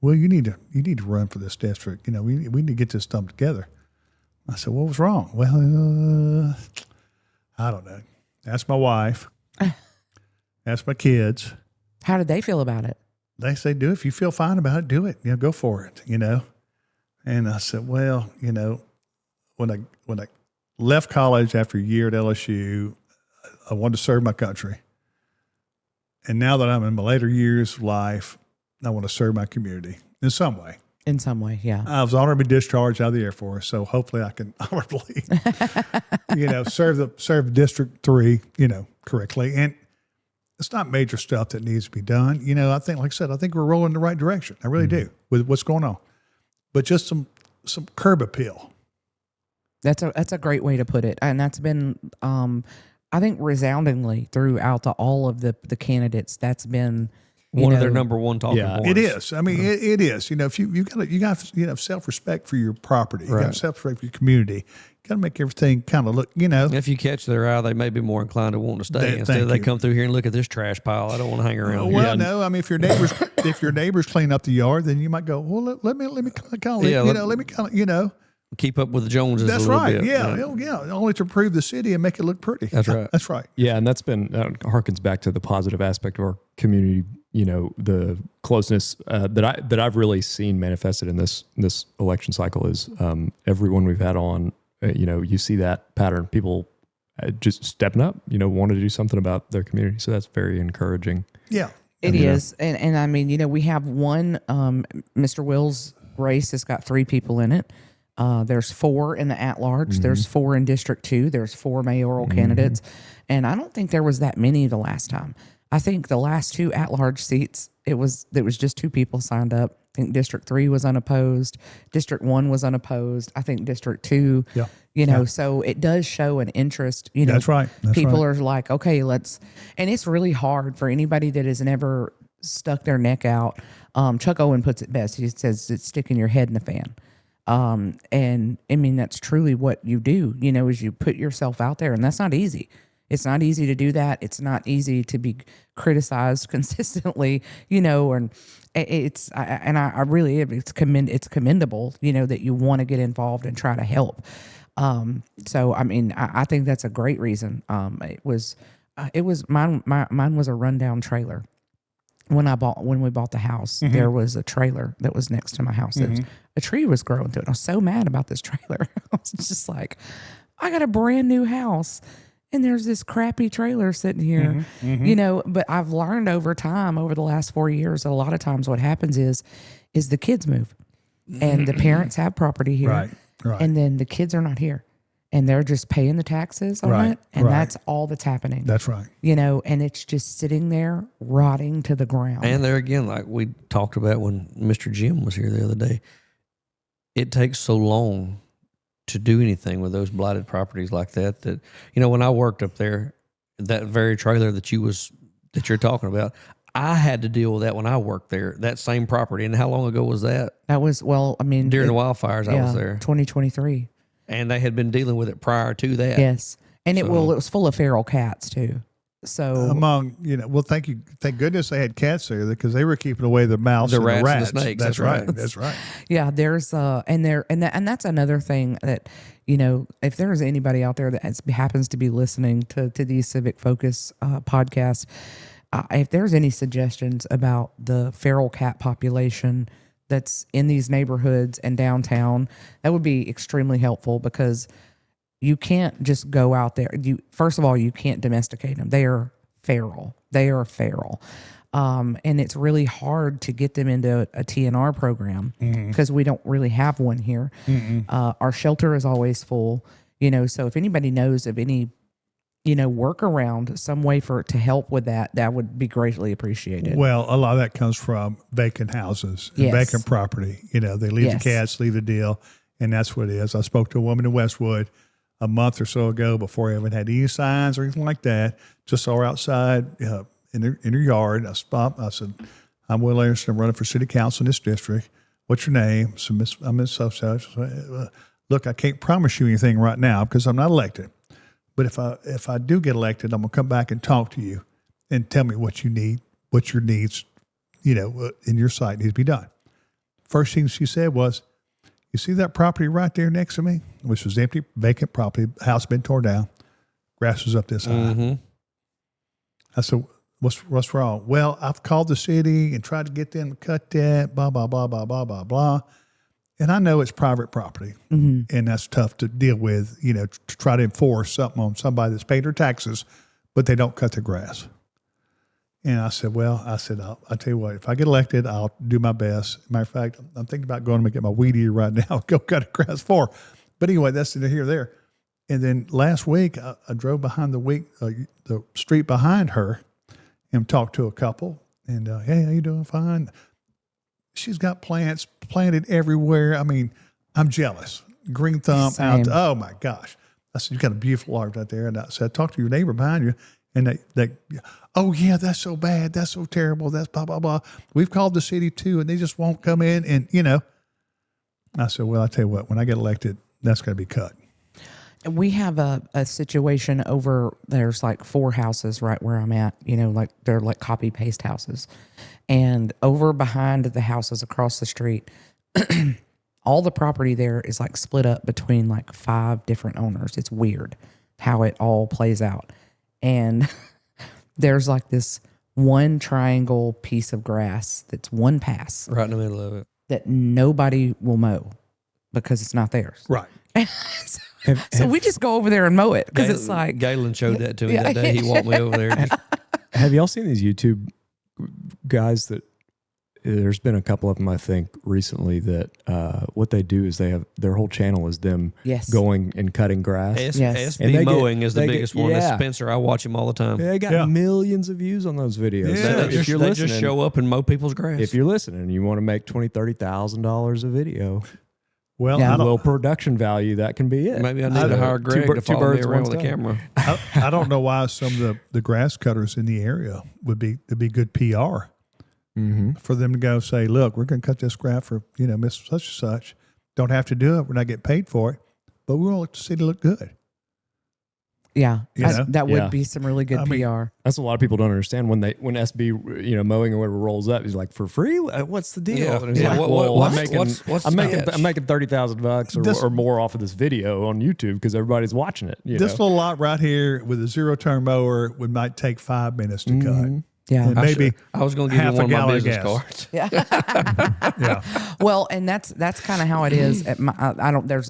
well, you need to run for this district. We need to get this done together. I said, what was wrong? Well, I don't know. Ask my wife. Ask my kids. How did they feel about it? They say, do it. If you feel fine about it, do it. Go for it, And I said, well, when I left college after a year at LSU, I wanted to serve my country. And now that I'm in my later years of life, I want to serve my community in some way. In some way, yeah. I was honorably discharged out of the Air Force, so hopefully I can honorably, serve District 3, correctly. And it's not major stuff that needs to be done. I think, like I said, I think we're rolling in the right direction. I really do with what's going on. But just some curb appeal. That's a great way to put it, and that's been I think resoundingly throughout all of the candidates, that's been one of their number one talking points. It is. I mean, it is. If you got self-respect for your property, you got self-respect for your community, you got to make everything kind of look. If you catch their eye, they may be more inclined to want to stay instead of they come through here and look at this trash pile. I don't want to hang around. Well, no. I mean, if your neighbors clean up the yard, then you might go, well, let me kind of keep up with the Joneses. That's a little right. bit. Yeah. Only to improve the city and make it look pretty. That's right. That's right. Yeah, and that's been harkens back to the positive aspect of our community. The closeness that I've really seen manifested in this election cycle is everyone we've had on. You see that pattern. People just stepping up. Want to do something about their community. So that's very encouraging. Yeah, it is. And I mean, we have one. Mr. Will's race has got 3 people in it. There's 4 in the at-large. Mm-hmm. There's 4 in District 2. There's 4 mayoral candidates. And I don't think there was that many the last time. I think the last 2 at-large seats, there was just 2 people signed up. I think District 3 was unopposed. District 1 was unopposed. I think District 2, so it does show an interest. That's right. People are like, okay, let's, and it's really hard for anybody that has never stuck their neck out. Chuck Owen puts it best. He says it's sticking your head in the fan. And I mean, that's truly what you do, is you put yourself out there, and that's not easy. It's not easy to do that. It's not easy to be criticized consistently, and I really, it's commendable, that you want to get involved and try to help. So, I mean, I think that's a great reason. Mine was a rundown trailer. When we bought the house, there was a trailer that was next to my house. A tree was growing through it. I was so mad about this trailer. I was just like, I got a brand new house, and there's this crappy trailer sitting here, But I've learned over time, over the last 4 years, that a lot of times what happens is the kids move, and the parents have property here, right, and then the kids are not here. And they're just paying the taxes on it. And that's all that's happening. That's right. And it's just sitting there rotting to the ground. And there again, like we talked about when Mr. Jim was here the other day, it takes so long to do anything with those blighted properties like that. That, when I worked up there, that very trailer that you're talking about, I had to deal with that when I worked there, that same property. And how long ago was that? That was, during the wildfires, I was there. 2023. And they had been dealing with it prior to that. Yes. And it was full of feral cats too. So thank goodness they had cats there because they were keeping away the mouse, the and rats, the rats. and the snakes. That's right. That's right. Yeah, there's and that's another thing that, if there's anybody out there that happens to be listening to these Civic Focus podcasts, if there's any suggestions about the feral cat population that's in these neighborhoods and downtown, that would be extremely helpful because you can't just go out there. First of all, you can't domesticate them. They are feral. And it's really hard to get them into a TNR program because we don't really have one here. Our shelter is always full, so if anybody knows of any workaround, some way to help with that would be greatly appreciated. Well, a lot of that comes from vacant houses and vacant property. They leave the cats, leave the deal, and that's what it is. I spoke to a woman in Westwood a month or so ago before I even had any signs or anything like that. Just saw her outside in her yard. I stopped. I said, "I'm Will Anderson. I'm running for city council in this district. What's your name?" So I'm Miss Such. Look, I can't promise you anything right now because I'm not elected. But if I do get elected, I'm gonna come back and talk to you and tell me what you need, what your needs, in your site needs to be done. First thing she said was, "You see that property right there next to me, which was empty, vacant property, house been torn down, grass was up this high." I said, "What's wrong?" "Well, I've called the city and tried to get them to cut that, blah blah blah blah blah blah blah." And I know it's private property, and that's tough to deal with, to try to enforce something on somebody that's paid their taxes, but they don't cut the grass. And I said, I'll tell you what, if I get elected, I'll do my best. Matter of fact, I'm thinking about going to get my weed eater right now, go cut the grass for. But anyway, that's neither here or there. And then last week, I drove behind the street behind her and talked to a couple. And, "Hey, how you doing?" "Fine." She's got plants planted everywhere. I mean, I'm jealous. Green thumb Same. out. Oh my gosh. said, you got a beautiful yard out there. And I said, talk to your neighbor behind you. And they, oh yeah, that's so bad. That's so terrible. That's blah, blah, blah. We've called the city too, and they just won't come in. And, I said, well, I tell you what, when I get elected, that's going to be cut. We have a situation over, there's like 4 houses right where I'm at, like they're like copy paste houses. And over behind the houses across the street, all the property there is like split up between like 5 different owners. It's weird how it all plays out. And there's like this one triangle piece of grass that's one pass Right in the middle of it. that nobody will mow because it's not theirs. Right. So we just go over there and mow it because it's like, Galen showed that to me that day. He walked me over there. Have y'all seen these YouTube guys that there's been a couple of them, I think, recently that what they do is they have their whole channel is them Yes. going and cutting grass. Yes. And they SB Mowing is the they get- biggest one. yeah. That's Spencer. I watch him all the time. They got Yeah. millions of views on those videos. Yeah. So They if just, you're they listening, just show up and mow people's grass. if you're listening and you want to make $20,000-$30,000 a video, Well, Yeah. I don't, low production value, that can be it. Maybe I need to hire Greg to follow me around with a camera. I don't know why some of the grass cutters in the area would be good PR for them to go say, look, we're going to cut this grass for, Miss such and such. Don't have to do it. We're not getting paid for it, but we want the city to look good. yeah, You know? that would Yeah. be some really good I mean, PR. That's what a lot of people don't understand when SB mowing or whatever rolls up. He's like, for free? What's the deal? Yeah. And it's Yeah. like, What- well, what's- I'm making what's I'm the making catch? I'm making $30,000 or more off of this video on YouTube because everybody's watching it. This little lot right here with a 0-turn mower might take 5 minutes to cut. Yeah. And maybe I was going to give you half one a of my gallon of business gas. cards. Yeah. Well, and that's kind of how it is. At my,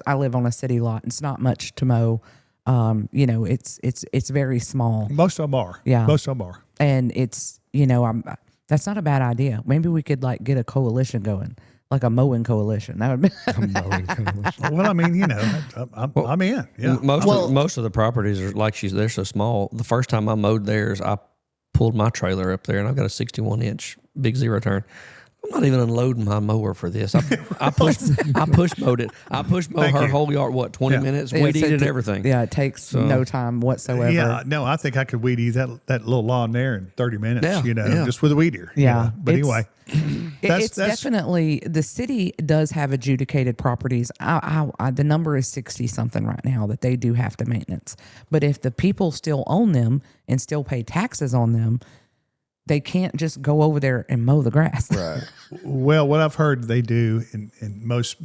I live on a city lot. It's not much to mow. It's very small, Most of them are. Yeah. Most of them are. and it's that's not a bad idea. Maybe we could like get a coalition going, like a mowing coalition. That would be Well, I mean, I'm in. Yeah. Most of the properties are like they're so small. The first time I mowed theirs, I pulled my trailer up there, and I've got a 61-inch big 0-turn. I'm not even unloading my mower for this. I push mowed it. I push mowed Thank her you. whole yard. 20 minutes? Yeah, Weed so eated everything. Yeah, it takes no time whatsoever. Yeah, no, I think I could weed eat that little lawn there in 30 minutes, Yeah, just with a weed eater. Yeah, But it's- anyway, It's definitely, the city does have adjudicated properties. The number is 60 something right now that they do have to maintenance. But if the people still own them and still pay taxes on them, they can't just go over there and mow the grass. Right. well, what I've heard they do in most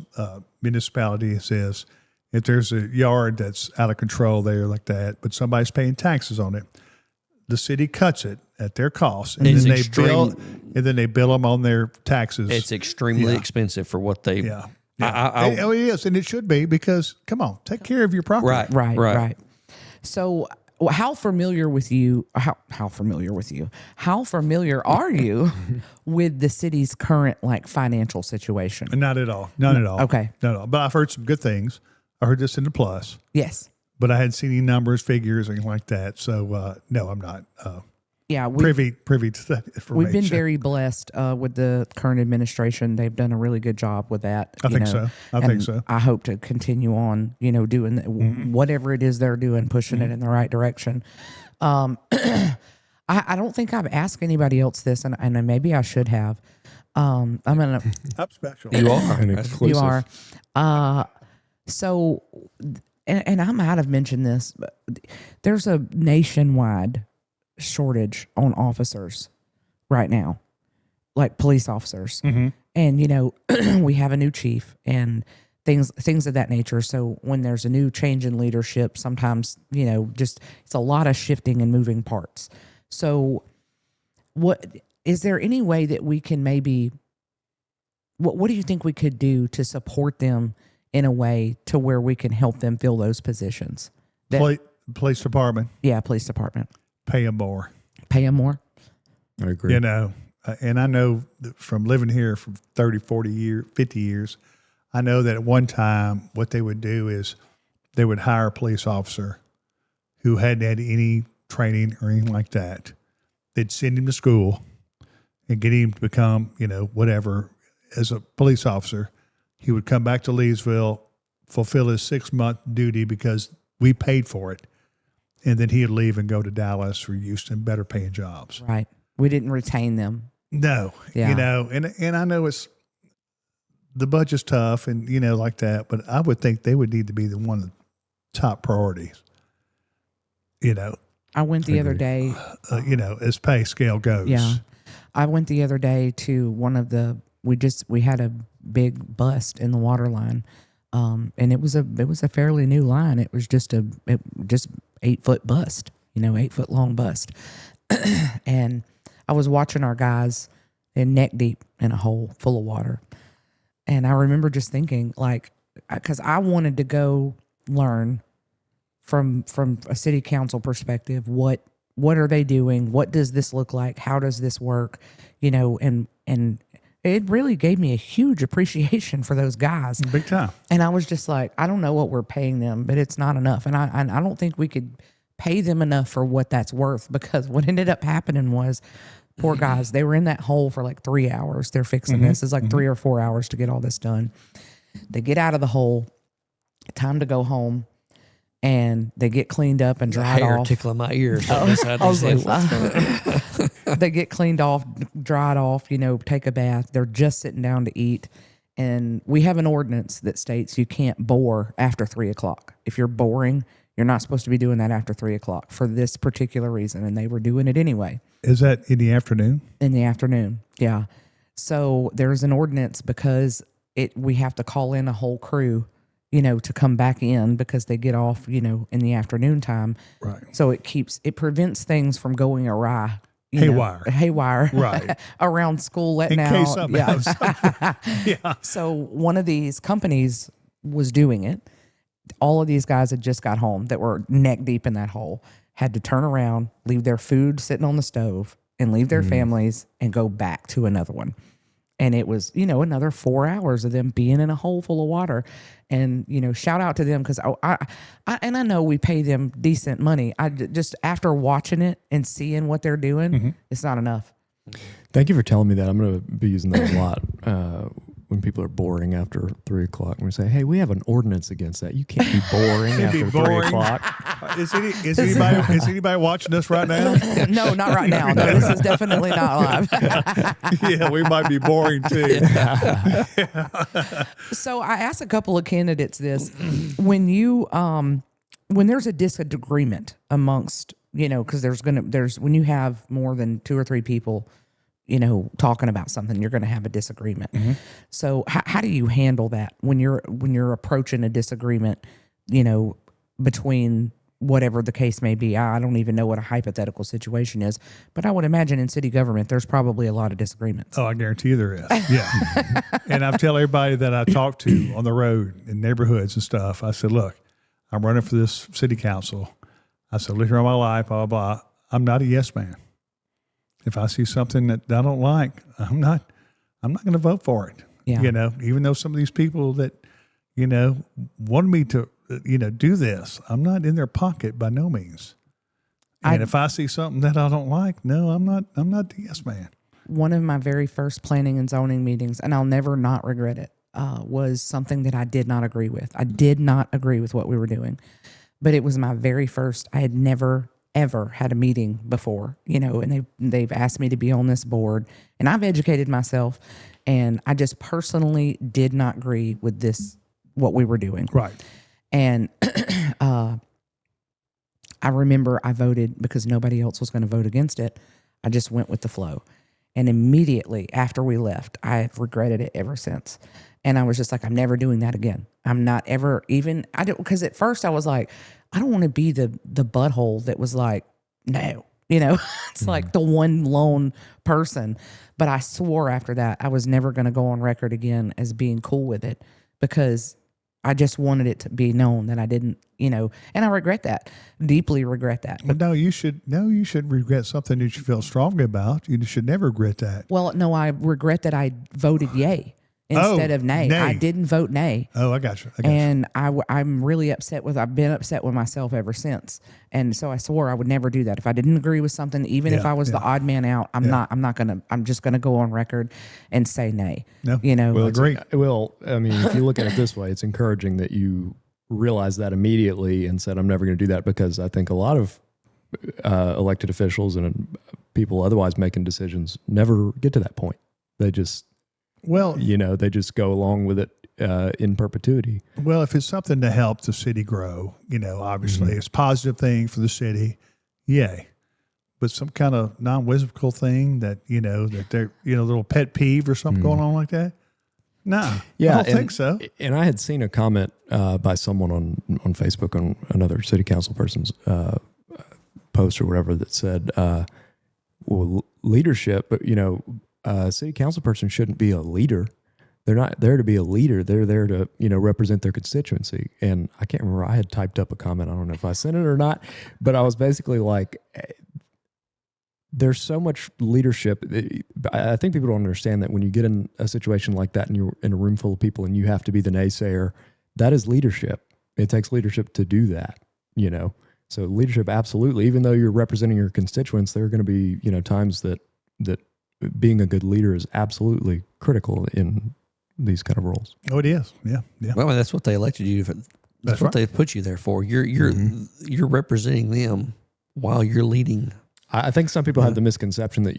municipalities is if there's a yard that's out of control there like that, but somebody's paying taxes on it, the city cuts it at their cost, and It's then they bill them on their taxes. It's extremely Yeah. expensive for what they. yeah. I- Oh, it is, and it should be because come on, take care of your property. Right. So how familiar are you with the city's current like financial situation? Not at all. None at all. Okay. Not at all. But I've heard some good things. I heard this in the plus, Yes. but I hadn't seen any numbers, figures, anything like that. So no, I'm not Yeah. privy to that information. We've been very blessed with the current administration. They've done a really good job with that. I think so. I think so. I hope to continue on, doing whatever it is they're doing, pushing it in the right direction. I don't think I've asked anybody else this, and maybe I should have. I'm gonna. I'm special. You are. An That's- exclusive. You are. So, and I might have mentioned this, but there's a nationwide shortage on officers right now, like police officers. And we have a new chief and things of that nature. So when there's a new change in leadership, sometimes just it's a lot of shifting and moving parts. So what is there any way that we can maybe what do you think we could do to support them in a way to where we can help them fill those positions? Police department, Yeah, police department. pay them more. Pay them more. I agree. And I know that from living here for 30, 40 years, 50 years, I know that at one time what they would do is they would hire a police officer who hadn't had any training or anything like that. They'd send him to school and get him to become, whatever, as a police officer. He would come back to Leesville, fulfill his 6-month duty because We paid for it. And then he'd leave and go to Dallas or Houston, better paying jobs. Right. We didn't retain them. No, Yeah. you know, and I know the budget's tough and, you know, like that, but I would think they would need to be one of the top priorities, you know. I went the other day. You know, as pay scale goes. Yeah. I went the other day to one of the, we had a big bust in the water line. And it was a fairly new line. It was just 8-foot bust, you know, 8-foot long bust. And I was watching our guys in neck deep in a hole full of water. And I remember just thinking, like, because I wanted to go learn from a city council perspective, what are they doing? What does this look like? How does this work? You know, and it really gave me a huge appreciation for those guys. Big time. And I was just like, I don't know what we're paying them, but it's not enough. And I don't think we could pay them enough for what that's worth, because what ended up happening was, poor guys, they were in that hole for like 3 hours. They're fixing this. It's like 3 or 4 hours to get all this done. They get out of the hole, time to go home, and they get cleaned up and dried Hair off. tickling my ears. I was like, they get cleaned off, dried off, you know, take a bath. They're just sitting down to eat. And we have an ordinance that states you can't bore after 3 o'clock. If you're boring, you're not supposed to be doing that after 3 o'clock for this particular reason. And they were doing it anyway. Is that in the afternoon? In the afternoon, yeah. So there's an ordinance because we have to call in a whole crew, you know, to come back in because they get off, you know, in the afternoon time. Right. So it prevents things from going awry. Haywire. Right. Around school letting In out. case something else. Yeah. So one of these companies was doing it. All of these guys had just got home that were neck deep in that hole, had to turn around, leave their food sitting on the stove, and leave their families and go back to another one. And it was, you know, another 4 hours of them being in a hole full of water. And, you know, shout out to them because I know we pay them decent money. I just, after watching it and seeing what they're doing, it's not enough. Thank you for telling me that. I'm going to be using that a lot when people are boring after 3 o'clock. And we say, hey, we have an ordinance against that. You can't be boring after 3 o'clock. Is anybody watching us right now? No, not right now. No, this is definitely not live. Yeah, we might be boring too. So I asked a couple of candidates this: when there's a disagreement amongst, you know, because when you have more than 2 or 3 people, you know, talking about something, you're going to have a disagreement. So how do you handle that when you're approaching a disagreement, you know, between whatever the case may be? I don't even know what a hypothetical situation is, but I would imagine in city government, there's probably a lot of disagreements. Oh, I guarantee you there is. Yeah. And I tell everybody that I talk to on the road in neighborhoods and stuff, I said, look, I'm running for this city council. I said, look here on my life, blah, blah, blah. I'm not a yes man. If I see something that I don't like, I'm not going to vote for it. Yeah. You know, even though some of these people that, you know, wanted me to, you know, do this, I'm not in their pocket by no means. And if I see something that I don't like, no, I'm not the yes man. One of my very first planning and zoning meetings, and I'll never not regret it, was something that I did not agree with. I did not agree with what we were doing, but it was my very first. I had never ever had a meeting before, you know, and they've asked me to be on this board, and I've educated myself, and I just personally did not agree with what we were doing. Right. And I remember I voted because nobody else was going to vote against it. I just went with the flow. And immediately after we left, I've regretted it ever since. And I was just like, I'm never doing that again. I'm not ever even, because at first I was like, I don't want to be the butthole that was like, no, you know, it's like the one lone person. But I swore after that I was never going to go on record again as being cool with it, because I just wanted it to be known that I didn't, you know, and I regret that, deeply regret that. But no, you should regret something that you feel strongly about. You should never regret that. Well, no, I regret that I voted yay instead of nay. nay. I didn't vote nay. Oh, I got you. And I'm really I've been upset with myself ever since. And so I swore I would never do that. If I didn't agree with something, even if I was the odd man out, I'm just going to go on record and say nay. No, you know, well, agree. Well, I mean, if you look at it this way, it's encouraging that you realized that immediately and said, I'm never going to do that, because I think a lot of elected officials and people otherwise making decisions never get to that point. They just, they just go along with it in perpetuity. Well, if it's something to help the city grow, obviously it's a positive thing for the city. Yay. But some kind of non-whimsical thing that, that they're, little pet peeve or something going on like that. No, yeah, I don't think so. And I had seen a comment by someone on Facebook on another city council person's post or whatever that said, well, leadership, but a city council person shouldn't be a leader. They're not there to be a leader. They're there to, represent their constituency. And I can't remember. I had typed up a comment. I don't know if I sent it or not, but I was basically like, there's so much leadership. I think people don't understand that when you get in a situation like that and you're in a room full of people and you have to be the naysayer, that is leadership. It takes leadership to do that, So leadership, absolutely. Even though you're representing your constituents, there are going to be, times that being a good leader is absolutely critical in these kind of roles. Oh, it is. Yeah. Yeah. Well, that's what they elected you for. That's what they put you there for. You're representing them while you're leading. I think some people have the misconception that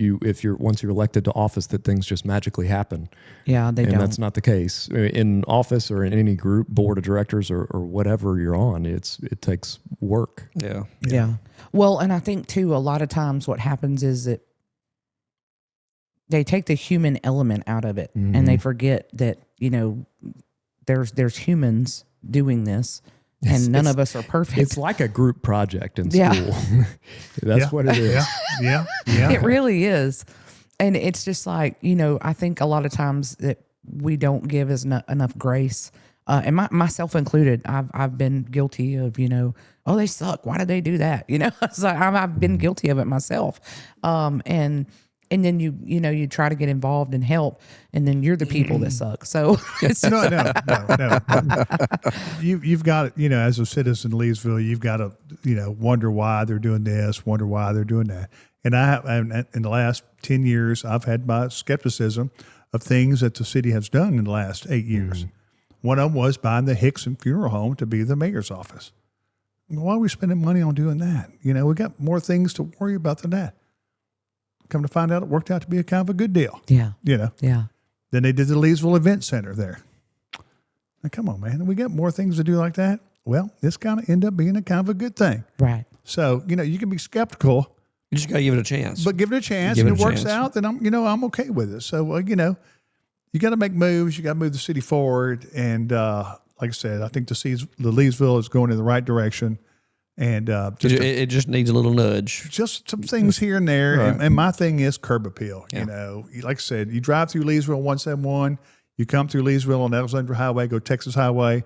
once you're elected to office, that things just magically happen. Yeah, they don't. And that's not the case. In office or in any group, board of directors or whatever you're on, it takes work. Yeah. Well, and I think too, a lot of times what happens is that they take the human element out of it, and they forget that there's humans doing this. And none of us are perfect. It's like a group project in school. That's what it is. Yeah. It really is. And it's just like, I think a lot of times that we don't give enough grace. And myself included, I've been guilty of, oh, they suck. Why did they do that? So I've been guilty of it myself. And then you try to get involved and help, and then you're the people that suck. So it's No. You've got, as a citizen of Leesville, you've got to, wonder why they're doing this, wonder why they're doing that. And in the last 10 years, I've had my skepticism of things that the city has done in the last 8 years. One of them was buying the Hickson Funeral Home to be the mayor's office. Why are we spending money on doing that? We got more things to worry about than that. Come to find out, it worked out to be a kind of a good deal. Yeah. Yeah. Then they did the Leesville Event Center there. Now, come on, man. We got more things to do like that. Well, this kind of ended up being a kind of a good thing. Right. So, you can be skeptical. You just got to give it a chance. But give it a chance, and it works out, then I'm okay with it. So, you got to make moves. You got to move the city forward. And like I said, I think the Leesville is going in the right direction. And it just needs a little nudge. Just some things here and there. Right. And my thing is curb appeal. Yeah. Like I said, you drive through Leesville 171, you come through Leesville on Alexandra Highway, go Texas Highway,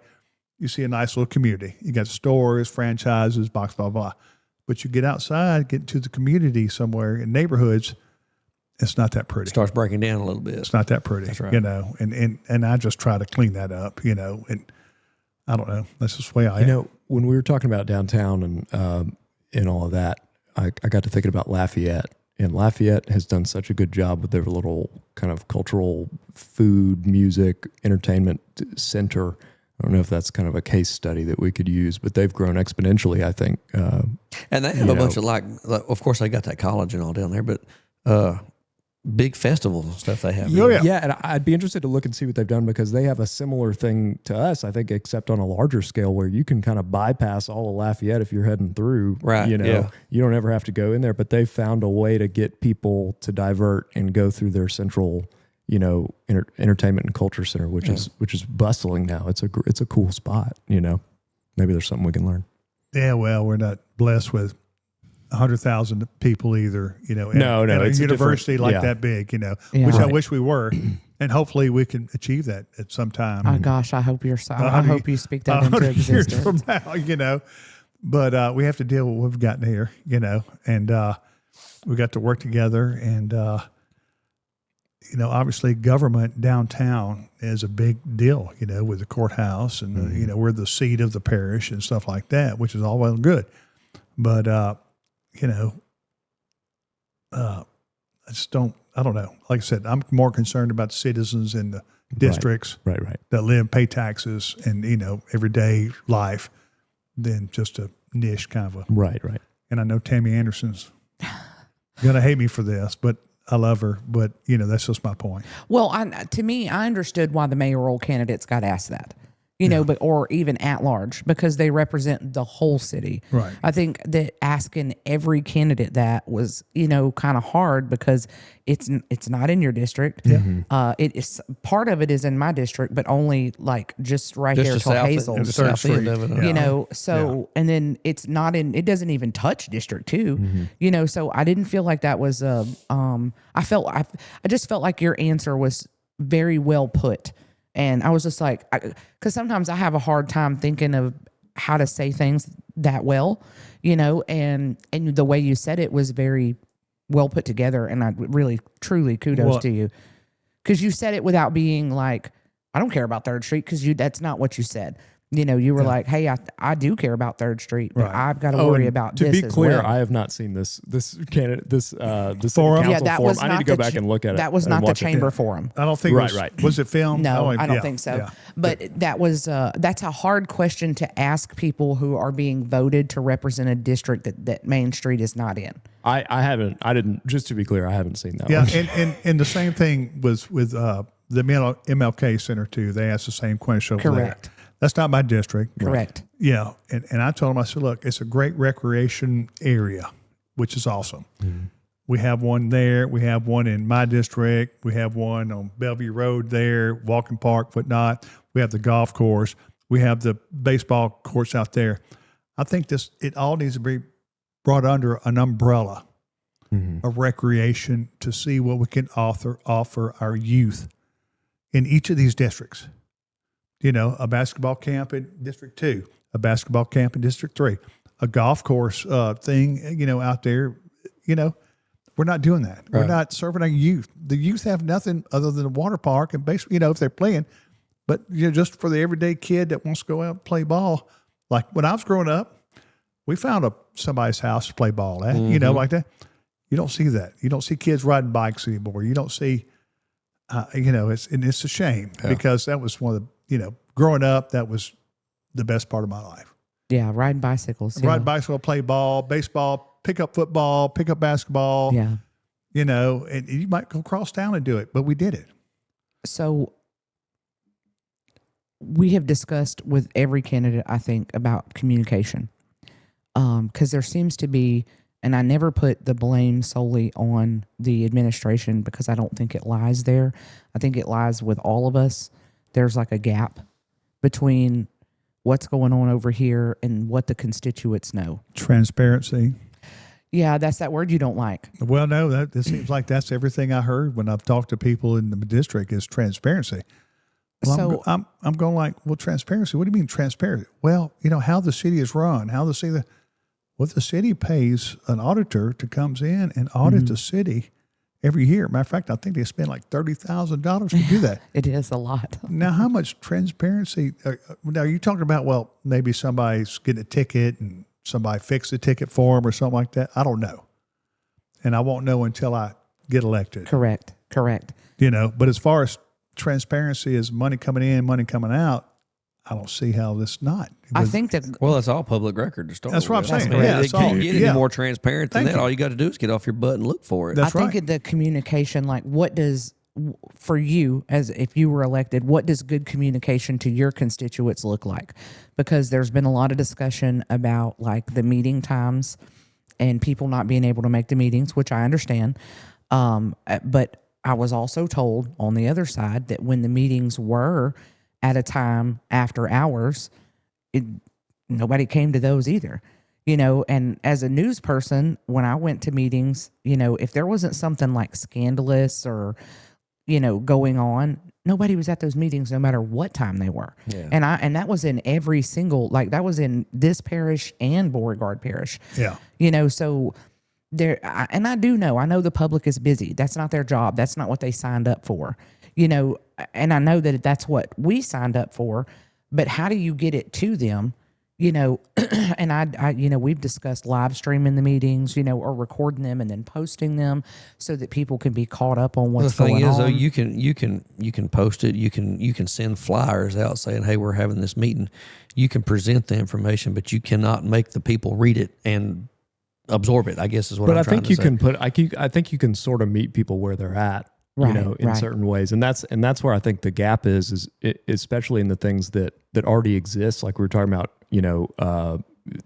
you see a nice little community. You got stores, franchises, blah, blah, blah. But you get outside, get to the community somewhere in neighborhoods, it's not that pretty. It starts breaking down a little bit. It's not that pretty. That's right. And I just try to clean that up, and I don't know. That's just the way I am. When we were talking about downtown and all of that, I got to thinking about Lafayette. And Lafayette has done such a good job with their little kind of cultural food, music, entertainment center. I don't know if that's kind of a case study that we could use, but they've grown exponentially, I think. And they have a bunch of of course, they got that college and all down there, but big festivals and stuff they have. Yeah, and I'd be interested to look and see what they've done, because they have a similar thing to us, I think, except on a larger scale, where you can kind of bypass all of Lafayette if you're heading through. Right. You don't ever have to go in there, but they've found a way to get people to divert and go through their central, entertainment and culture center, which is bustling now. It's a cool spot. Maybe there's something we can learn. Yeah, well, we're not blessed with 100,000 people either, at a university like that big, which I wish we were. And hopefully we can achieve that at some time. Oh gosh, I hope I hope you speak that into existence. Years from now, but we have to deal with what we've gotten here, and we got to work together. And, obviously government downtown is a big deal, with the courthouse and, we're the seat of the parish and stuff like that, which is all well and good. But, I don't know. Like I said, I'm more concerned about citizens and the districts Right. that live, pay taxes, and everyday life than just a niche kind of a. Right. And I know Tammy Anderson's gonna hate me for this, but I love her. But that's just my point. Well, to me, I understood why the mayoral candidates got asked that, but or even at large, because they represent the whole city. Right. I think that asking every candidate that was, kind of hard because it's not in your district. Yeah. It is part of it is in my district, but only like just right Just there the till south, Hazel's. the south Street. end of it. And then it's not in, it doesn't even touch District 2, so I didn't feel like that was, I just felt like your answer was very well put. And I was just like, because sometimes I have a hard time thinking of how to say things that well, and the way you said it was very well put together. And I really, truly kudos to you. Because you said it without being like, I don't care about 3rd Street, because that's not what you said. You were like, hey, I do care about 3rd Street, but I've got to worry about to this be as clear, well. I have not seen this candidate this Forum? council that forum. was I need not to go the back and look at it. That was and not the watch it. chamber forum. I don't think Right, it was, right. Was it filmed? No, I don't yeah, think so. yeah. But that's a hard question to ask people who are being voted to represent a district that Main Street is not in. I didn't, just to be clear, I haven't seen that Yeah, one. and the same thing was with the MLK Center too. They asked the same question over there. Correct. That's not my district. Correct. Yeah, and I told them, I said, look, it's a great recreation area, which is awesome. Mm-hmm. We have one there. We have one in my district. We have one on Bellevue Road there, walking park, whatnot. We have the golf course. We have the baseball courts out there. I think it all needs to be brought under an umbrella of recreation to see what we can offer our youth in each of these districts. A basketball camp in District 2, a basketball camp in District 3, a golf course thing, out there. We're not doing that. Right. We're not serving our youth. The youth have nothing other than a water park and basically, if they're playing. But, just for the everyday kid that wants to go out and play ball. Like when I was growing up, we found somebody's house to play ball at, like that. You don't see that. You don't see kids riding bikes anymore. You don't see, it's a shame because that was one of the, growing up, that was the best part of my life. Yeah, riding bicycles. Ride bicycle, play ball, baseball, pick up football, pick up basketball. Yeah. And you might go across town and do it, but we did it. So we have discussed with every candidate, I think, about communication. Because there seems to be, and I never put the blame solely on the administration because I don't think it lies there. I think it lies with all of us. There's like a gap between what's going on over here and what the constituents know. Transparency. Yeah, that's that word you don't like. Well, no, it seems like that's everything I heard when I've talked to people in the district is transparency. Well, So I'm going like, well, transparency. What do you mean transparency? Well, how the city is run, how the city. Well, the city pays an auditor to comes in and audit the city every year. Matter of fact, I think they spend like $30,000 to do that. it is a lot. Now, how much transparency? Now, are you talking about, well, maybe somebody's getting a ticket and somebody fixed the ticket for them or something like that? I don't know. And I won't know until I get elected. Correct. But as far as transparency is money coming in, money coming out, I don't see how this not. I think that Well, it's all public record to start That's what with. I'm saying. I mean, Yeah, it it's can't all- get yeah. any more transparent than Thank that. you. All you got to do is get off your butt and look for it. That's I think right. the communication, like what does, for you, as if you were elected, what does good communication to your constituents look like? Because there's been a lot of discussion about like the meeting times and people not being able to make the meetings, which I understand. But I was also told on the other side that when the meetings were at a time after hours, nobody came to those either. And as a news person, when I went to meetings, if there wasn't something like scandalous or, going on, nobody was at those meetings no matter what time they were. Yeah. And that was in every single, like that was in this parish and Beauregard Parish. Yeah. So and I do know, I know the public is busy. That's not their job. That's not what they signed up for, and I know that that's what we signed up for, but how do you get it to them, you know, and we've discussed live streaming the meetings, or recording them and then posting them so that people can be caught up on what's the thing going is, on. though, you can post it. You can send flyers out saying, "Hey, we're having this meeting." You can present the information, but you cannot make the people read it and absorb it. I guess is what. But I'm I trying think to you say. can put. I think you can sort of meet people where they're at. Right, In right. certain ways, and that's where I think the gap is especially in the things that already exist, like we were talking about,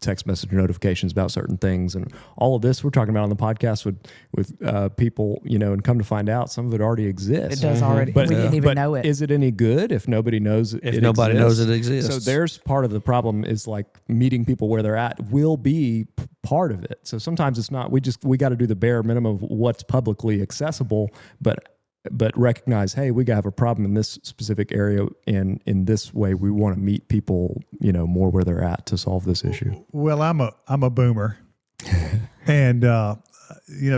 text message notifications about certain things, and all of this we're talking about on the podcast with people, and come to find out some of it already exists. It does already. But, we didn't even but know it. Is it any good if nobody knows If nobody knows it exists. So there's part of the problem is like meeting people where they're at will be part of it. So sometimes it's not. We got to do the bare minimum of what's publicly accessible, but recognize, hey, we have a problem in this specific area, and in this way, we want to meet people, more where they're at to solve this issue. Well, I'm a boomer, and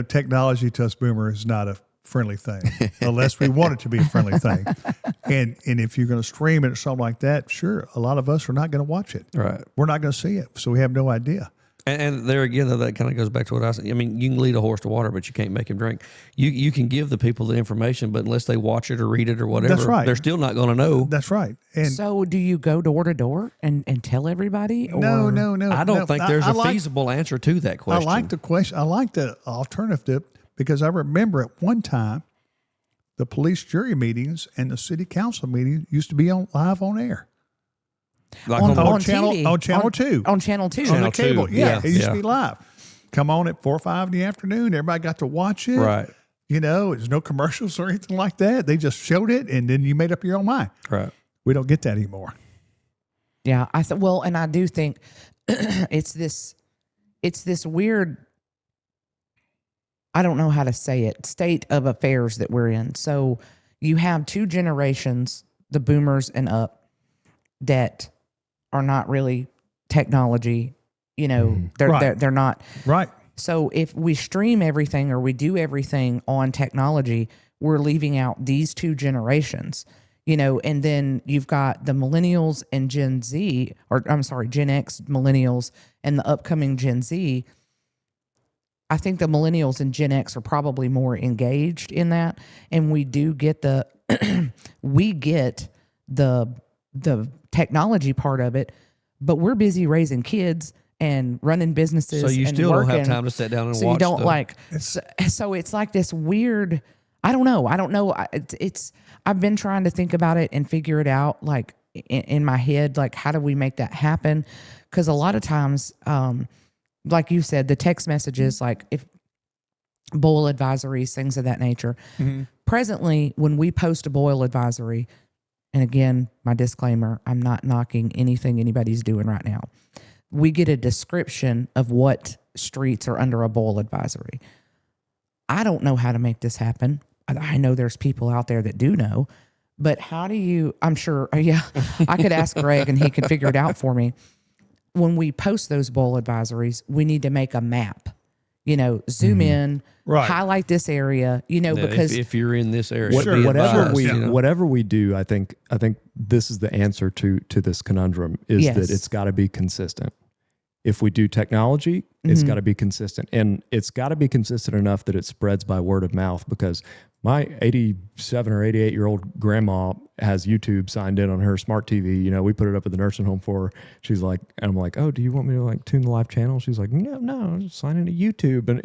technology to us boomers is not a friendly thing unless we want it to be a friendly thing. And if you're going to stream it or something like that, sure, a lot of us are not going to watch it. Right. We're not going to see it, so we have no idea. And there again, though, that kind of goes back to what I said. I mean, you can lead a horse to water, but you can't make him drink. You can give the people the information, but unless they watch it or read it or whatever, That's right. they're still not going to know. That's right. And So do you go door to door and tell everybody? no. I don't think there's I a like- feasible answer to that I question. like the question. I like the alternative because I remember at one time the police jury meetings and the city council meetings used to be live on air. Like on channel- TV, on Channel 2. On Channel 2. On Channel the cable. 2. Yeah, Yeah, it used yeah. to be live. Come on at 4 or 5 in the afternoon. Everybody got to watch it. Right. There's no commercials or anything like that. They just showed it, and then you made up your own mind. Right. We don't get that anymore. Yeah, and I do think it's this weird, I don't know how to say it, state of affairs that we're in. So you have two generations, the boomers and up, that are not really technology, they're not. Right. So if we stream everything or we do everything on technology, we're leaving out these two generations, and then you've got the millennials and Gen Z, or I'm sorry, Gen X millennials and the upcoming Gen Z. I think the millennials and Gen X are probably more engaged in that. And we do get the technology part of it, but we're busy raising kids and running businesses. So you and still working. don't have time to sit down and So watch. you don't so it's like this weird, I don't know. I've been trying to think about it and figure it out, like in my head, like how do we make that happen? Because a lot of times, like you said, the text messages, like if boil advisories, things of that nature. Mm-hmm. Presently, when we post a boil advisory, and again, my disclaimer, I'm not knocking anything anybody's doing right now. We get a description of what streets are under a boil advisory. I don't know how to make this happen. I know there's people out there that do know, but how do you, I'm sure, I could ask Greg and he could figure it out for me. When we post those boil advisories, we need to make a map, zoom in, Right. highlight this area, because if you're in this area, Sure. be whatever advised, whatever we do, I think this is the answer to this conundrum is Yes. that it's got to be consistent. If we do technology, it's got to be consistent, and it's got to be consistent enough that it spreads by word of mouth. Because my 87 or 88-year-old grandma has YouTube signed in on her smart TV. We put it up at the nursing home for her. She's like, and I'm like, oh, do you want me to like tune the live channel? She's like, no, just sign into YouTube. And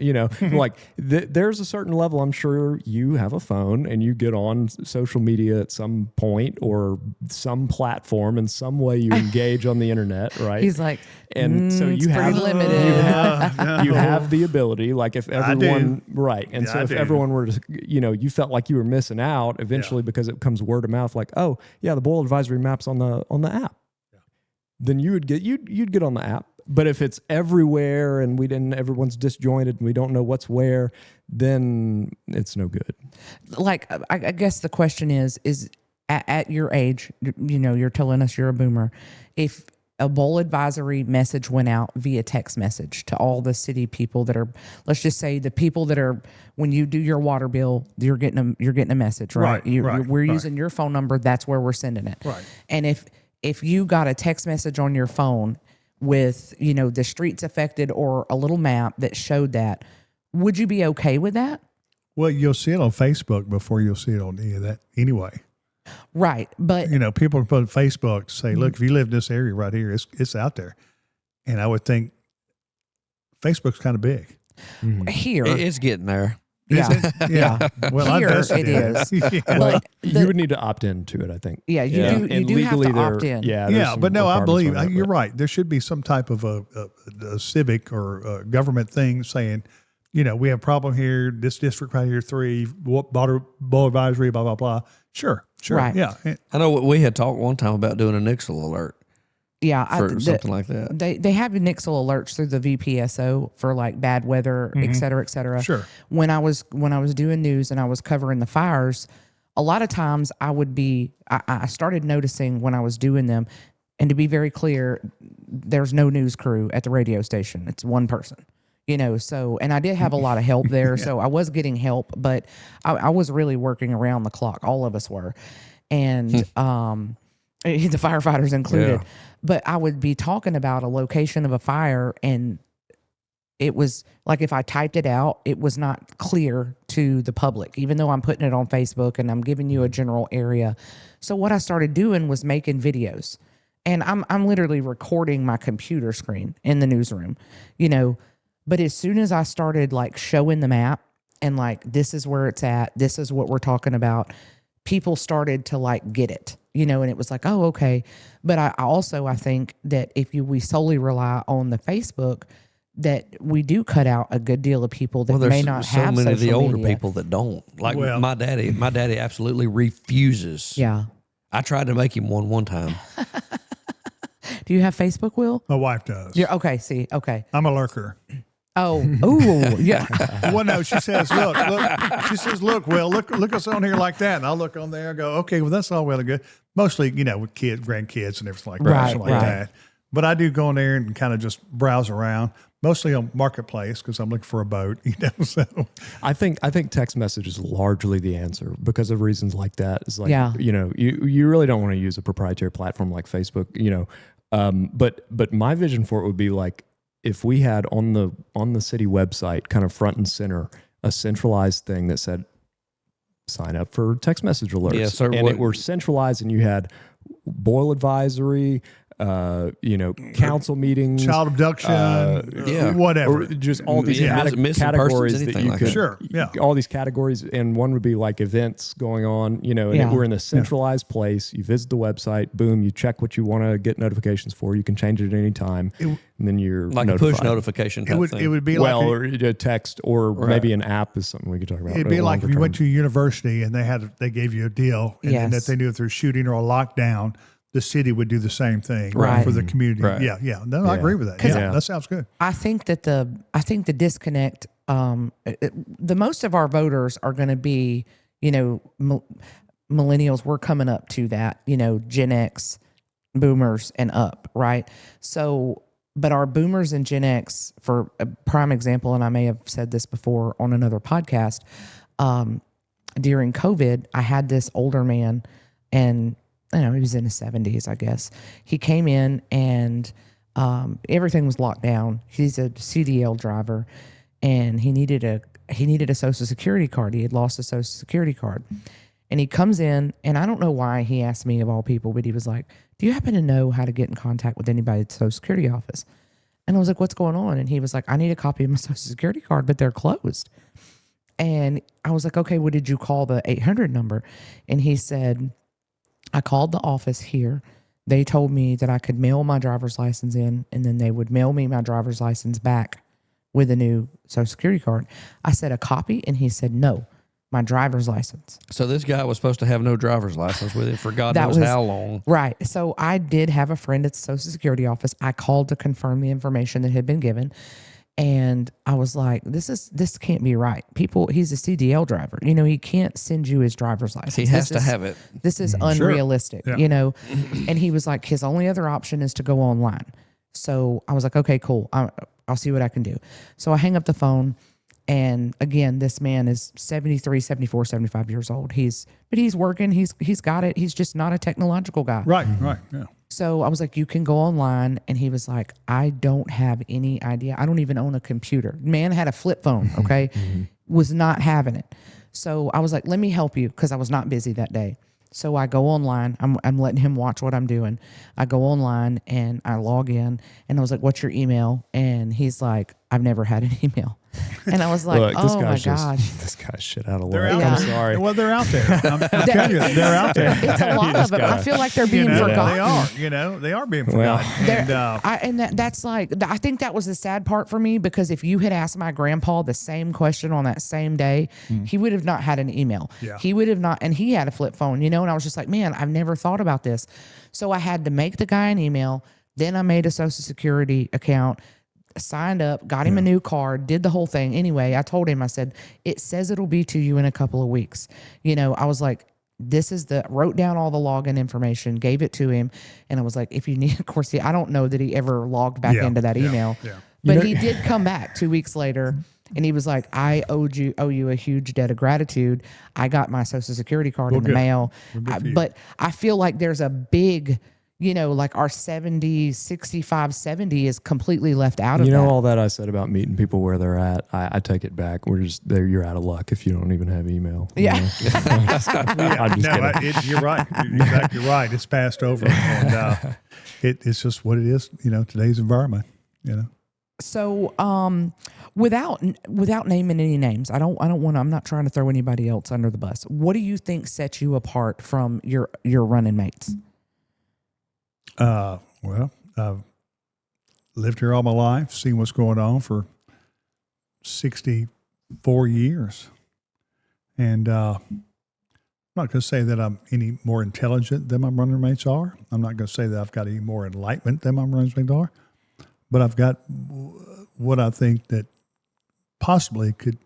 I'm like, there's a certain level. I'm sure you have a phone and you get on social media at some point or some platform in some way you engage on the internet, right? he's like, And so it's you pretty have limited. you have the ability, like if everyone right, and Yeah, so I if do. everyone were to, you felt like you were missing out eventually because it comes word of mouth, like, oh yeah, the boil advisory map's on the app, then you'd get on the app. But if it's everywhere and everyone's disjointed and we don't know what's where, then it's no good. Like, I guess the question is at your age, you're telling us you're a boomer. If a bowl advisory message went out via text message to all the city people that are, let's just say the people that are, when you do your water bill, you're getting a message, right? Right, We're right. using your phone number. That's where we're sending it. Right. And if you got a text message on your phone with, the streets affected or a little map that showed that, would you be okay with that? Well, you'll see it on Facebook before you'll see it on any of that anyway. Right. But People put on Facebook say, look, if you live in this area right here, it's out there. And I would think Facebook's kind of big. here, It's getting there. yeah, Yeah. Well, Here I invested it in is. Yeah. But You would need to opt into it, I think. yeah, you do. You And do have legally to opt there- in. Yeah, there's Yeah, some but no, I requirements believe on that, you're but- right. There should be some type of a civic or a government thing saying, we have a problem here. This district right here, 3 border advisory, blah blah blah. Sure, Right. yeah. I know we had talked one time about doing a Nixle alert Yeah, for something like that. They have Nixle alerts through the VPSO for like bad weather, et cetera, et cetera. Sure. When I was doing news and I was covering the fires, a lot of times I started noticing when I was doing them, and to be very clear, there's no news crew at the radio station. It's one person. So, and I did have a lot of help there. So I was getting help, but I was really working around the clock. All of us were. And the firefighters included. Yeah. But I would be talking about a location of a fire, and it was like if I typed it out, it was not clear to the public, even though I'm putting it on Facebook and I'm giving you a general area. So what I started doing was making videos. And I'm literally recording my computer screen in the newsroom, But as soon as I started like showing the map and like, this is where it's at, this is what we're talking about, people started to like get it, and it was like, oh, okay. But I think that if we solely rely on the Facebook, that we do cut out a good deal of people that may not so have many of the social older media. people that don't. Like Well- my daddy absolutely refuses. Yeah. I tried to make him one time. Do you have Facebook, Will? My wife does. Yeah. Okay. See. Okay. I'm a lurker. Oh. Oh. Yeah. Well, no, she says, look. She says, Will, look us on here like that. And I'll look on there and go, okay, well, that's all well and good. Mostly, with kids, grandkids and everything like that. Right, Something like that. But I do go in there and kind of just browse around, mostly on Marketplace because I'm looking for a boat, so. I think text message is largely the answer because of reasons like that. It's like, Yeah. you really don't want to use a proprietary platform like Facebook, but my vision for it would be like if we had on the city website kind of front and center a centralized thing that said sign up for text message alerts. Yeah, sir, and it were centralized and you had boil advisory, council meetings, Child abduction, yeah. whatever. or just all these Yeah, missing categories persons, that anything you like could, that. Sure, yeah. all these categories, and one would be like events going on, and Yeah. we're in a centralized place. You visit the website, boom, you check what you want to get notifications for. You can change it at any time, and then you're Like notified. a push notification type thing. It would be Well, like or a text, or maybe an app is something we could talk about. it'd be like if longer you went term. to a university and they gave you a deal, and then Yes. if they knew if there's shooting or a lockdown, the city would do the same thing Right. for the community. Right. Yeah. No, I agree with that. Yeah, that sounds good. I think the disconnect, the most of our voters are going to be, millennials. We're coming up to that, Gen X, boomers and up, right? So, but our boomers and Gen X, for a prime example, and I may have said this before on another podcast, during COVID, I had this older man, and he was in his 70s, I guess. He came in and everything was locked down. He's a CDL driver, and he needed a Social Security card. He had lost a Social Security card. And he comes in, and I don't know why he asked me of all people, but he was like, do you happen to know how to get in contact with anybody at the Social Security office? And I was like, what's going on? And he was like, I need a copy of my Social Security card, but they're closed. And I was like, okay, well, did you call the 800 number? And he said, I called the office here. They told me that I could mail my driver's license in, and then they would mail me my driver's license back with a new Social Security card. I said, a copy? And he said, no, my driver's license. So this guy was supposed to have no driver's license with him for God That knows was- how long. Right. So I did have a friend at the Social Security office. I called to confirm the information that had been given. And I was like, this can't be right. He's a CDL driver. He can't send you his driver's license. He has to have it. This is unrealistic, Yeah. And he was like, his only other option is to go online. So I was like, okay, cool. I'll see what I can do. So I hang up the phone. And again, this man is 73, 74, 75 years old. He's working. He's got it. He's just not a technological guy. Right. Yeah. So I was like, you can go online. And he was like, I don't have any idea. I don't even own a computer. Man had a flip phone, okay? Was not having it. So I was like, let me help you, because I was not busy that day. So I go online. I'm letting him watch what I'm doing. I go online and I log in, and I was like, what's your email? And he's like, I've never had an email. And I was like, Look, oh my gosh. This guy's shit out of They're luck. out I'm there. sorry. Well, they're out there. I'm telling you, they're out there. It's a lot of them. I feel like they're being forgotten. They are. They are being forgotten. That's like, I think that was the sad part for me, because if you had asked my grandpa the same question on that same day, he would have not had an email. Yeah. He would have not, and he had a flip phone, and I was just like, man, I've never thought about this. So I had to make the guy an email. Then I made a Social Security account, signed up, got him a new card, did the whole thing. Anyway, I told him, I said, it says it'll be to you in a couple of weeks. I was like, wrote down all the login information, gave it to him. And I was like, if you need, of course, I don't know that he ever logged back into that email, but he did come back 2 weeks later. And he was like, I owe you a huge debt of gratitude. I got my Social Security card in the mail. But I feel like there's a big, like our 65, 70 is completely left out of that. All that I said about meeting people where they're at, I take it back. We're just there. You're out of luck if you don't even have email. Yeah. I'm just kidding. You're right. You're exactly right. It's passed over. And it's just what it is, today's environment, So, without naming any names, I'm not trying to throw anybody else under the bus. What do you think sets you apart from your running mates? Well, I've lived here all my life, seen what's going on for 64 years. And I'm not going to say that I'm any more intelligent than my running mates are. I'm not going to say that I've got any more enlightenment than my running mates are. But I've got what I think that possibly could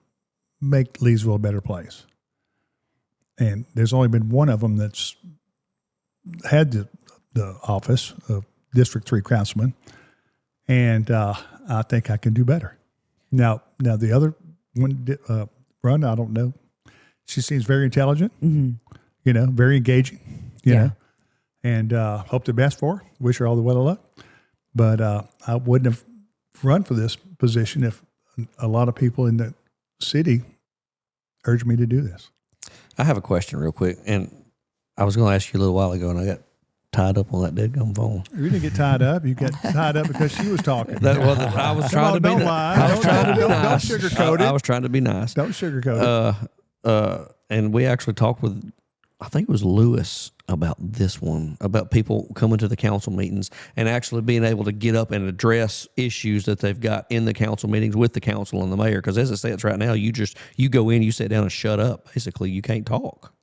make Leesville a better place. And there's only been one of them that's had the office of District 3 Councilman, and I think I can do better. Now the other one, Rhonda, I don't know. She seems very intelligent, very engaging, you know, and hope the best for her. Wish her all the well of luck. But I wouldn't have run for this position if a lot of people in the city urged me to do this. I have a question real quick, and I was going to ask you a little while ago, and I got tied up on that deadgum phone. You didn't get tied up. You got tied up because she was talking. I was trying to be don't lie. Don't sugarcoat it. I was trying to be nice. Don't sugarcoat it. And we actually talked with, I think it was Lewis, about this one, about people coming to the council meetings and actually being able to get up and address issues that they've got in the council meetings with the council and the mayor. Because as it stands right now, you go in, you sit down and shut up. Basically, you can't talk.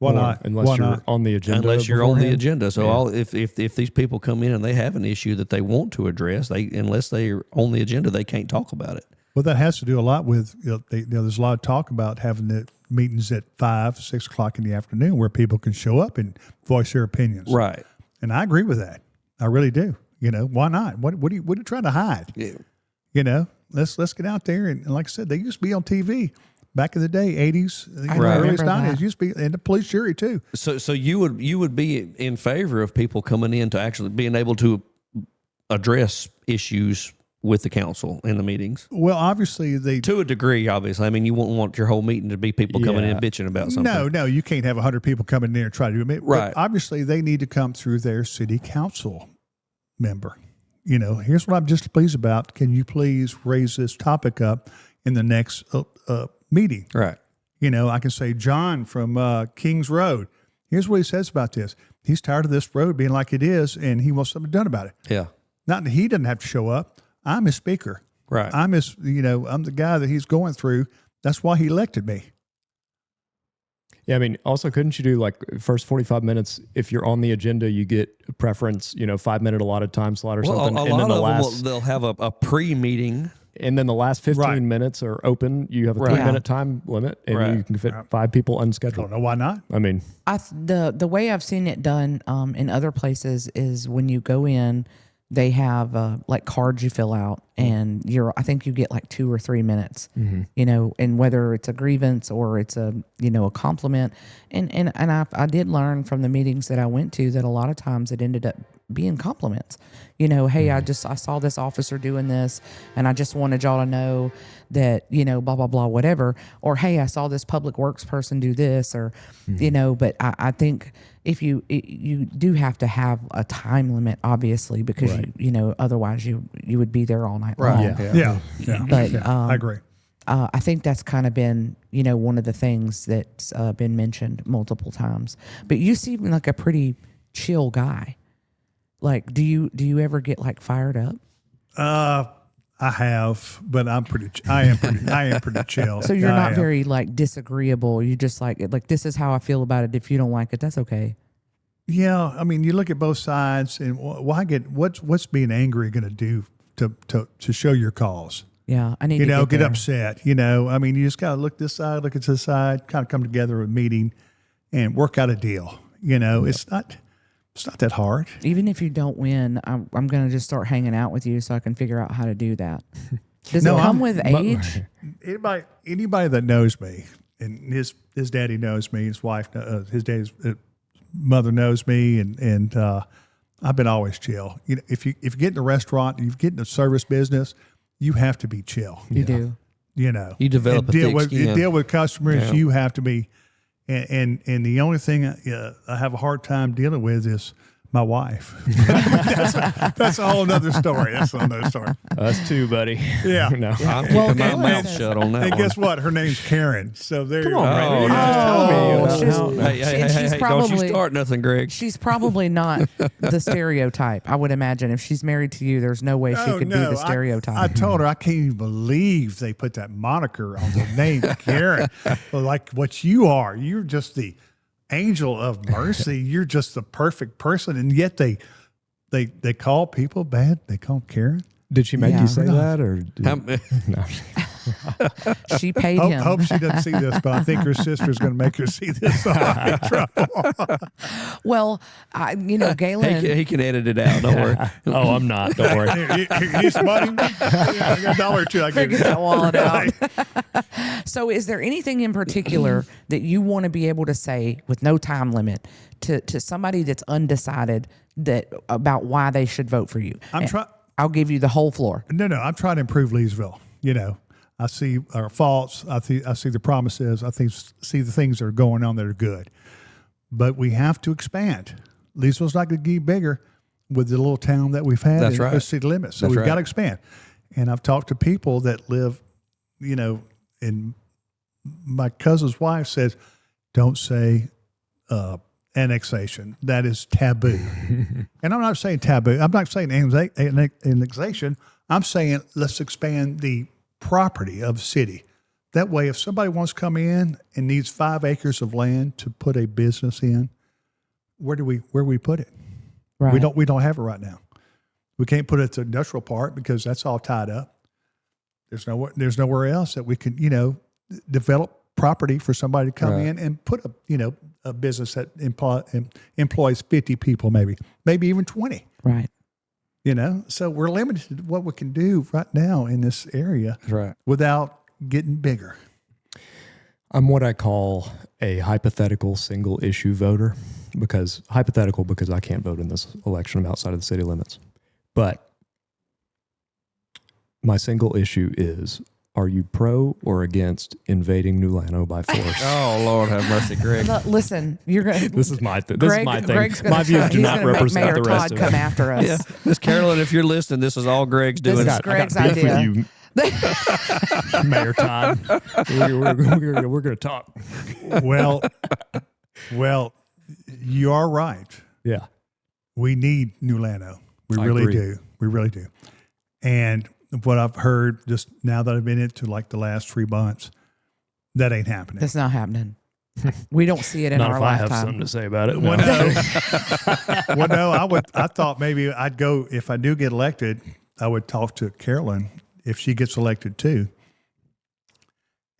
Why not? Unless you're on the agenda. Unless you're on the beforehand. agenda. So if these people come in and they have an issue that they want to address, unless they're on the agenda, they can't talk about it. Well, that has to do a lot with, there's a lot of talk about having the meetings at 5, 6 o'clock in the afternoon where people can show up and voice their opinions. Right. And I agree with that. I really do. Why not? What are you trying to hide? Yeah. Let's get out there. And like I said, they used to be on TV back in the day, 80s, Right. early 90s. That. Used to be, and the police jury too. So you would be in favor of people coming in to actually being able to address issues with the council in the meetings? Well, obviously to a degree, obviously. I mean, you wouldn't want your whole meeting to be people coming in and bitching about something. No, you can't have 100 people come in there and try to do it. Right. But obviously, they need to come through their city council member. Here's what I'm just pleased about. Can you please raise this topic up in the next meeting? Right. I can say, John from Kings Road, here's what he says about this. He's tired of this road being like it is, and he wants something done about it. Yeah. Not that he doesn't have to show up. I'm his speaker. Right. I'm the guy that he's going through. That's why he elected me. Yeah, I mean, also, couldn't you do like first 45 minutes, if you're on the agenda, you get a preference, 5-minute allotted time slot or something. A lot of them they'll have a pre-meeting. And then the last 15 minutes are open. You have a 3-minute time limit, and you can fit 5 people unscheduled. I don't know why not. I mean, the way I've seen it done in other places is when you go in, they have like cards you fill out, and I think you get like 2 or 3 minutes, and whether it's a grievance or it's a compliment. And I did learn from the meetings that I went to that a lot of times it ended up being compliments. Hey, I saw this officer doing this, and I just wanted y'all to know that, blah, blah, blah, whatever. Or, hey, I saw this public works person do this, or, but I think if you do have to have a time limit, obviously, because otherwise you would be there all night long. Yeah. But I agree. I think that's kind of been, one of the things that's been mentioned multiple times. But you seem like a pretty chill guy. Like, do you ever get like fired up? I have, but I am pretty chill. So you're not very like disagreeable. You just like this is how I feel about it. If you don't like it, that's okay. Yeah, I mean, you look at both sides, and what's being angry going to do to show your cause? Yeah, I need to get upset. I mean, you just got to look this side, look at this side, kind of come together with a meeting, and work out a deal. It's not that hard. Even if you don't win, I'm going to just start hanging out with you so I can figure out how to do that. Does it come with age? Anybody that knows me, and his daddy knows me, his wife, his daddy's mother knows me, and I've been always chill. If you get in a restaurant, you get in the service business, you have to be chill. You do. You develop you deal with customers. Yeah. You have to be. And the only thing I have a hard time dealing with is my wife. That's a whole other story. Us too, buddy. Yeah. No. I'm keeping my mouth shut on that And one. guess what? Her name's Karen. So there you on, go. She's Don't probably you start nothing, Greg. She's probably not the stereotype. I would imagine if she's married to you, there's no way she could be the stereotype. I told her I can't even believe they put that moniker on the name Karen. Like what you are. You're just the angel of mercy. You're just the perfect person, and yet they call people bad. They call Karen. Did she make you say that, or no? She paid him. Hope she doesn't see this, but I think her sister's going to make her see this. So I'm in trouble. Well, Galen. He can edit it out. Don't worry. Oh, I'm not. Don't worry. You smutting? Yeah, I got $1 or $2. I Get that wallet out. So, is there anything in particular that you want to be able to say with no time limit to somebody that's undecided about why they should vote for you? I'll give you the whole floor. No, I'm trying to improve Leesville. I see our faults. I see the promises. I see the things that are going on that are good. But we have to expand. Leesville's not going to get bigger with the little town that we've had. That's right. The city limits. So we've got to expand. And I've talked to people that live, and my cousin's wife says, don't say annexation. That is taboo. And I'm not saying taboo. I'm not saying annexation. I'm saying let's expand the property of the city. That way, if somebody wants to come in and needs 5 acres of land to put a business in, where do we put it? Right. We don't have it right now. We can't put it to industrial park because that's all tied up. There's nowhere else that we can develop property for somebody to come in and put a business that employs 50 people, maybe even 20. Right. So we're limited to what we can do right now in this area without getting bigger. I'm what I call a hypothetical single issue voter because I can't vote in this election. I'm outside of the city limits. But my single issue is, are you pro or against invading New Lano by force? Oh, Lord have mercy, Greg. Listen, you're going to... This is my thing. My views do not represent Mayor the rest Todd of come it. after us. Yeah. Miss Carolyn, if you're listening, this is all Greg's doing. This is Greg's idea. You, Mayor Todd. We're going to talk. Well, you are right. Yeah. We need New Lano. We I really agree. do. We really do. And what I've heard just now that I've been into like the last 3 months, that ain't happening. That's not happening. We don't see it in Not our if I lifetime. have something to say about it. Well, no. I thought maybe I'd go, if I do get elected, I would talk to Carolyn if she gets elected too.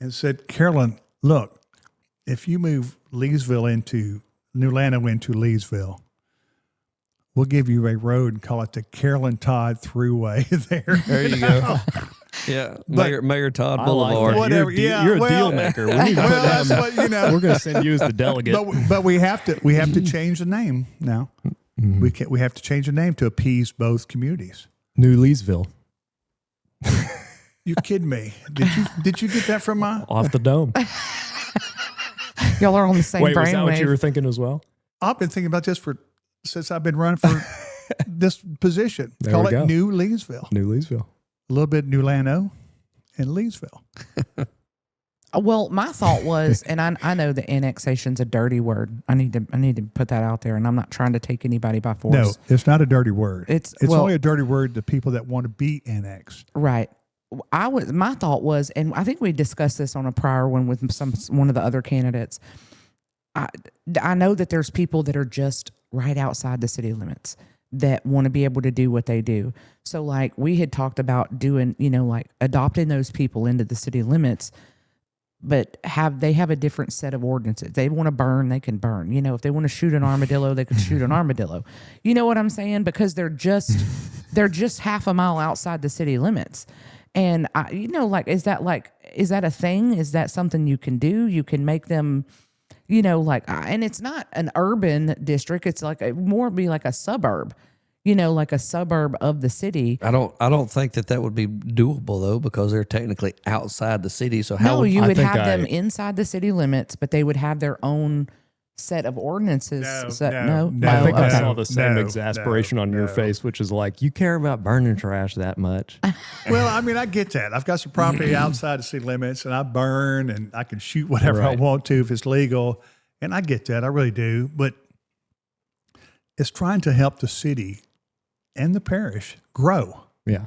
And said, Carolyn, look, if you move Leesville into New Lano into Leesville, we'll give you a road and call it the Carolyn Todd Thruway there. There you go. Yeah, Mayor Todd Boulevard. Like Whatever. You're a deal maker. We need to well, put that's what, We're going to send you as the delegate. but we have to change the name now. Mm-hmm. We have to change the name to appease both communities. New Leesville. You kidding me? Did you get that from my? Off the dome. Y'all are on the same Wait, was that what you brainwave. were thinking as well? I've been thinking about this since I've been running for this position. There Call we it go. New Leesville. New Leesville. A little bit New Lano and Leesville. Well, my thought was, and I know that annexation's a dirty word. I need to put that out there, and I'm not trying to take anybody by force. No, it's not a dirty word. It's only a dirty word to people that want to be annexed. right. My thought was, and I think we discussed this on a prior one with one of the other candidates. I know that there's people that are just right outside the city limits that want to be able to do what they do. So like we had talked about doing, like adopting those people into the city limits, but they have a different set of ordinances. They want to burn, they can burn. If they want to shoot an armadillo, they can shoot an armadillo. You know what I'm saying? Because they're just half a mile outside the city limits. And is that a thing? Is that something you can do? You can make them, and it's not an urban district. It's like more be like a suburb, like a suburb of the city. I don't think that would be doable though, because they're technically outside the city. So how? No, you I would think have them inside the city limits, but they would have their own set of ordinances. No. I think I Okay. saw the same No, exasperation on your no. face, which is like, you care about burning trash that much? Well, I mean, I get that. I've got some property outside the city limits, and I burn, and I can shoot whatever I Right. want to if it's legal. And I get that. I really do. But it's trying to help the city and the parish grow. Yeah.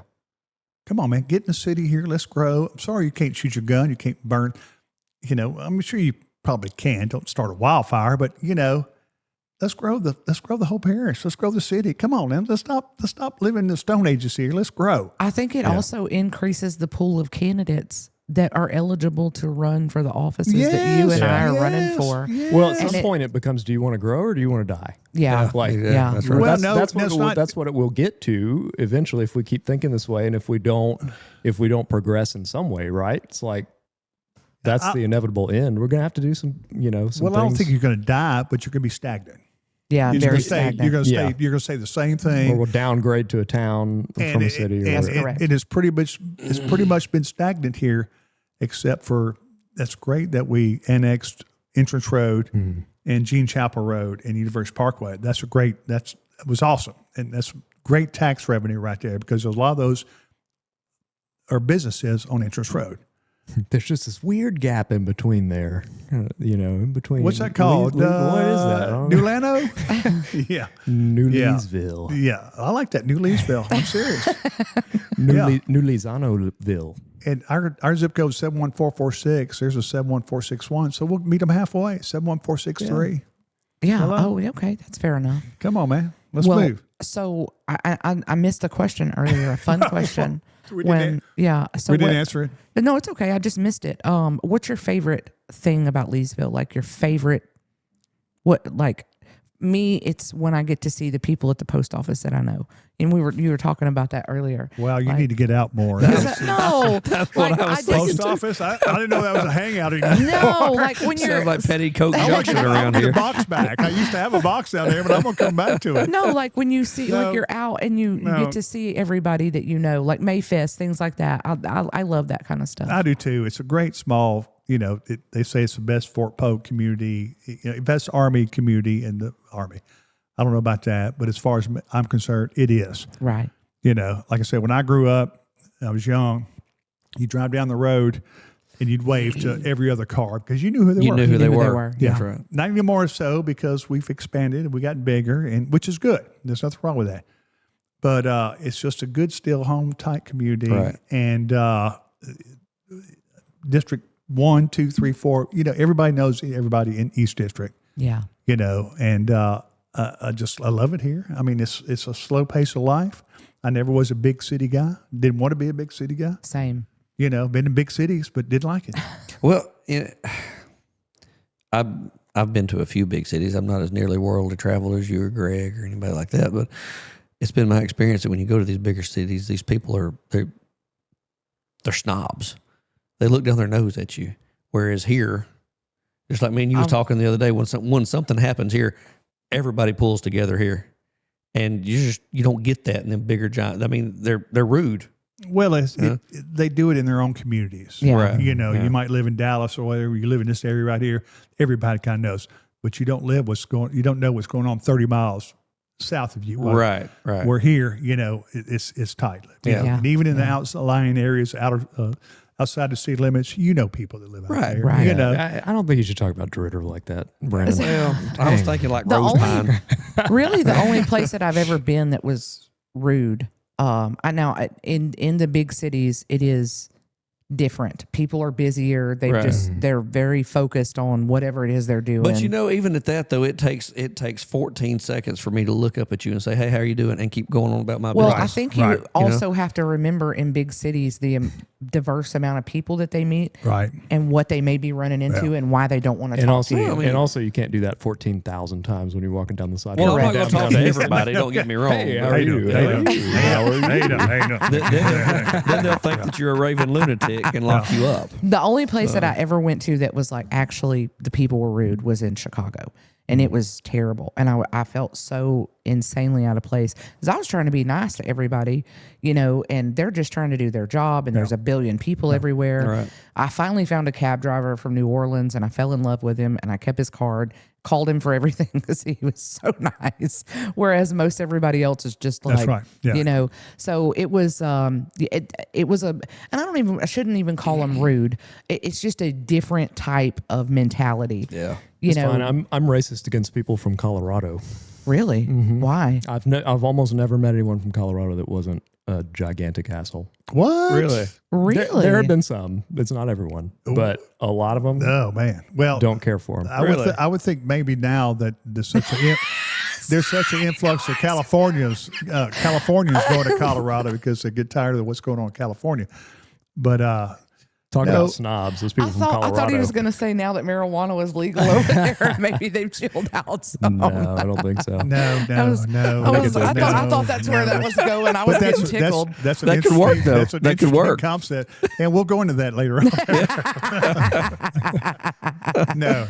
Come on, man. Get in the city here. Let's grow. I'm sorry you can't shoot your gun. You can't burn. I'm sure you probably can. Don't start a wildfire, but let's grow the whole parish. Let's grow the city. Come on, man. Let's stop living in the Stone Ages here. Let's grow. I think it also increases the pool of candidates that are eligible to run for the offices that you and I are running for. Yes. Well, at And some point it becomes, do you want to grow or do you want to die? Yeah. Like, Yeah. That's right. Well, that's what it will get to eventually if we keep thinking this way, and if we don't progress in some way, right? It's like that's the inevitable end. We're gonna have to do some, some Well, things. I don't think you're going to die, but you're going to be stagnant. Yeah, You're very going to stay. stagnant. You're going to stay. Yeah. You're going to say the same or thing. we'll downgrade to a town from a city. Or That's whatever. correct. It is pretty much been stagnant here, except for that's great that we annexed Entrance Road and Gene Chapel Road and University Parkway. That was awesome, and that's great tax revenue right there because a lot of those are businesses on Entrance Road. There's just this weird gap in between there, in between. What's that called? What is that? I don't know. New Lano? Yeah. New Yeah. Leesville. Yeah. I like that. New Leesville. I'm serious. New Leesanoville. And our zip code is 71446. There's a 71461. So we'll meet them halfway. 71463. Yeah. Hello? Oh, okay. That's fair enough. Come on, man. Let's move. So I missed a question earlier, a fun question. So we didn't answer it. No, it's okay. I just missed it. What's your favorite thing about Leesville? Like your favorite, me, it's when I get to see the people at the post office that I know. And you were talking about that earlier. Well, you Like- need to get out more. No, that's what I was Post office? I didn't know that was a hangout anymore. No, like when you're Sounds like Petticoat Junction I'm around gonna get here. the box back. I used to have a box down there, but I'm going to come back to it. no, like when you see, No. like you're out and you No. get to see everybody that you know, like Mayfest, things like that. I love that kind of stuff. I do too. It's a great small, they say it's the best Fort Polk community, best Army community in the Army. I don't know about that, but as far as I'm concerned, it is. Right. Like I said, when I grew up, I was young, you drive down the road and you'd wave to every other car because you knew who they You were. knew who they were. Yeah. That's right. Not anymore so because we've expanded and we got bigger, and which is good. There's nothing wrong with that. But it's just a good, still home type community. Right. And District 1, 2, 3, 4, everybody knows everybody in East District, Yeah. and I love it here. I mean, it's a slow pace of life. I never was a big city guy. Didn't want to be a big city guy. Same. Been in big cities, but didn't like it. Well, I I've been to a few big cities. I'm not as nearly worldly traveled as you or Greg or anybody like that, but it's been my experience that when you go to these bigger cities, these people they're snobs. They look down their nose at you. Whereas here, just like me and you was talking the other day, when something happens here, everybody pulls together here, and you don't get that in them bigger giant. I mean, they're rude. Well, they do it in their own communities. Yeah. Right. You know, you might live in Dallas or whatever. You live in this area right here. Everybody kind of knows, but you don't know what's going on 30 miles south of you. Right. We're here, you know, it's tight. You know, Yeah. And even in the outlying areas, outside the city limits, you know people that live out there. Right. You know, I don't think you should talk about DeRidder like that, Brandon. Well, I was thinking like The Rose only- Pine. Really, the only place that I've ever been that was rude. I know in the big cities, it is different. People are busier. They're very focused on whatever it is they're doing. But you know, even at that though, it takes 14 seconds for me to look up at you and say, "Hey, how are you doing?" and keep going on about my well, business. I think you also have to remember in big cities the diverse amount of people that they meet, right. and what they may be running into, and why they don't want to And talk also, to you. and also, you can't do that 14,000 times when you're walking down the sidewalk. Well, I'm not going Correct. to talk to everybody. Don't get me wrong. Hey, but- how are you? Then they'll think that you're a raving lunatic and lock you up. The only place that I ever went to that was like actually the people were rude was in Chicago, and it was terrible. And I felt so insanely out of place because I was trying to be nice to everybody, you know, and they're just trying to do their job, and there's a billion people everywhere. Right. I finally found a cab driver from New Orleans, and I fell in love with him, and I kept his card, called him for everything because he was so nice. Whereas most everybody else is just like, That's right. Yeah. you know. So it was, it was and I shouldn't even call them rude. It's just a different type of mentality. Yeah. You It's know, fine. I'm racist against people from Colorado. really? Why? I've almost never met anyone from Colorado that wasn't a gigantic asshole. What? Really? There have been some. It's not everyone, but a lot of them Oh man. Well, don't care for them. I would think maybe now that there's such an influx of Californians going to Colorado because they get tired of what's going on in California. But Talking No. about snobs, those people I from thought Colorado. he was going to say now that marijuana was legal over there, maybe they've chilled out. Some. No, I don't think so. no. I thought that's where that was going. I was getting tickled. That's an That could work, interesting- though. That's an That could interesting work. concept, and we'll go into that later on. No.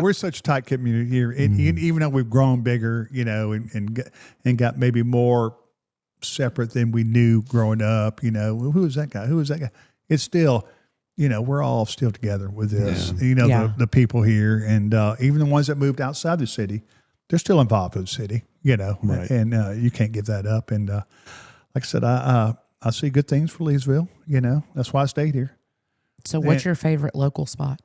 We're such a tight community here, and even though we've grown bigger, you know, and got maybe more separate than we knew growing up. You know, who is that guy? Who is that guy? It's still. You know, we're all still together with this. You know, Yeah. the people here, and even the ones that moved outside the city, they're still involved with the city. You know, Right. and you can't give that up. And like I said, I see good things for Leesville. You know, that's why I stayed here. So, what's your favorite local spot?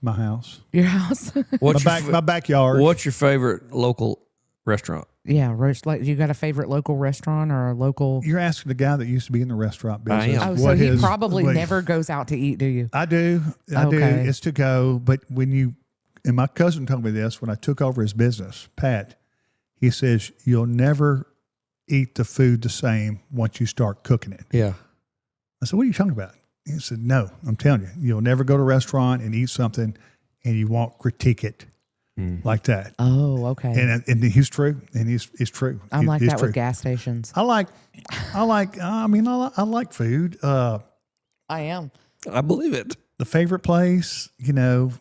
My house, Your house? my backyard. What's your favorite local restaurant? Yeah, like you got a favorite local restaurant or a local? You're asking the guy that used to be in the restaurant I business. am. Oh, so what he his- probably what- never goes out to eat, do you? I do. Okay. It's to go. But and my cousin told me this when I took over his business, Pat, he says, you'll never eat the food the same once you start cooking it. Yeah. I said, what are you talking about? He said, no, I'm telling you, you'll never go to a restaurant and eat something and you won't critique it like that. Oh, okay. And he's true. And he's true. I'm like He's that true. with gas stations. I like food. I am. I believe it. The favorite place, you know,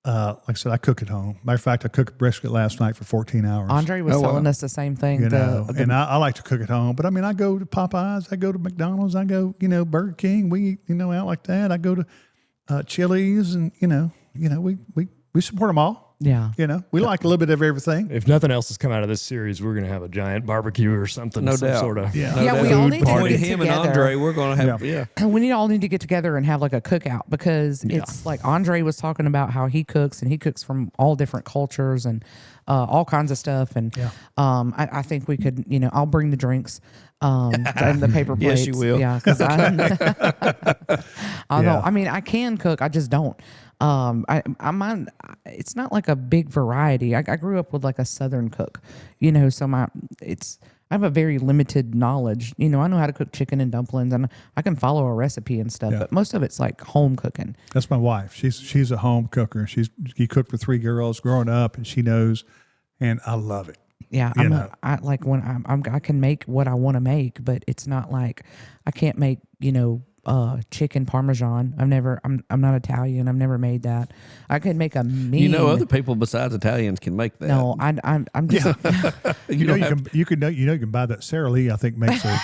like I said, I cook at home. Matter of fact, I cooked brisket last night for 14 hours. Andre was Oh, wow. telling us the same thing. You know, the- and I like to cook at home. But I mean, I go to Popeyes, I go to McDonald's, I go, you know, Burger King. We eat, you know, out like that. I go to Chili's, and we support them all. yeah. You know, we like a little bit of everything. If nothing else has come out of this series, we're going to have a giant barbecue or something. No some doubt. sort of Yeah. Yeah, we food all need to party. get Between him together. and Andre, we're going to have, yeah. We all need to get together and have like a cookout because it's like Andre was talking about how he cooks and he cooks from all different cultures and all kinds of stuff. And I think we could, you know, I'll bring the drinks and the paper plates. Yes, you will. Yeah, because Yeah. I mean, I can cook. I just don't. It's not like a big variety. I grew up with like a Southern cook, you know, so I have a very limited knowledge. You know, I know how to cook chicken and dumplings, and I can follow a recipe and stuff. Yeah. But most of it's like home cooking. That's my wife. She's a home cooker. She cooked for 3 girls growing up, and she knows, and I love it. Yeah, I like when I can make what I want to make, but it's not like I can't make, you know, chicken parmesan. I'm not Italian. I've never made that. I could make a mean. You know, other people besides Italians can make that. No, I'm just. You can buy that. Sara Lee, I think, makes a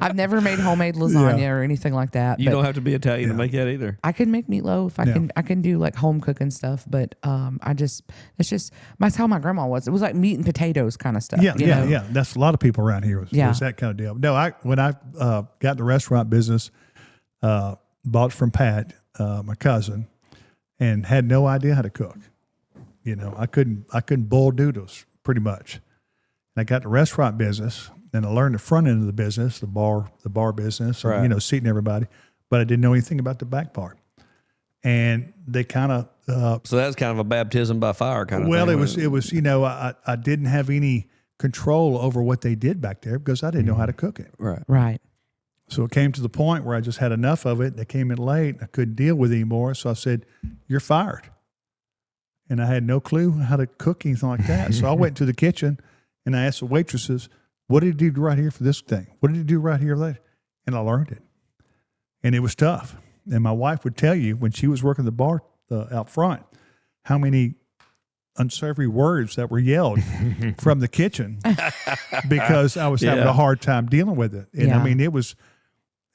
I've never made homemade lasagna or anything like that. You but don't have to be Italian to make that either. I can make meatloaf. I can do like home cooking stuff, but that's how my grandma was. It was like meat and potatoes kind of stuff. Yeah. That's a lot of people around here was that kind of deal. No, when I got in the restaurant business, bought from Pat, my cousin, and had no idea how to cook. You know, I couldn't boil noodles pretty much. And I got the restaurant business, and I learned the front end of the business, the bar business, right. and, you know, seating everybody, but I didn't know anything about the back part. And they kind of so that's kind of a baptism by fire kind of thing. Well, it was you know, I didn't have any control over what they did back there because I didn't know how to cook it. Right. So it came to the point where I just had enough of it. They came in late. I couldn't deal with it anymore. So I said, "You're fired." And I had no clue how to cook anything like that. So I went to the kitchen and I asked the waitresses, "What did you do right here for this thing? What did you do right here for that?" And I learned it. And it was tough. And my wife would tell you when she was working the bar out front, how many unsavory words that were yelled from the kitchen because I was having a hard time dealing with it. And I mean, it was,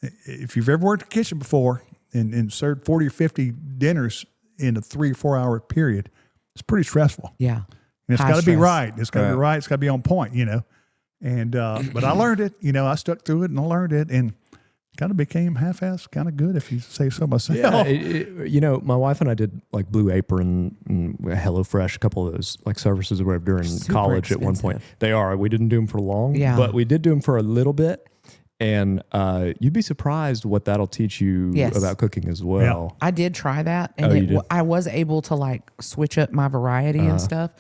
if you've ever worked in the kitchen before and served 40 or 50 dinners in a 3 or 4 hour period, it's pretty stressful. Yeah. And it's got to be right. It's got to be right. It's got to be on point, you know. And, but I learned it, you know, I stuck through it and I learned it and kind of became half-assed kind of good, if you say so myself. Yeah, you know, my wife and I did like Blue Apron and HelloFresh, a couple of those like services or whatever during college at one point. They are. We didn't do them for long, but we did do them for a little bit. And you'd be surprised what that'll teach you about cooking as well. I did try that, and I was able to like switch up my variety and stuff,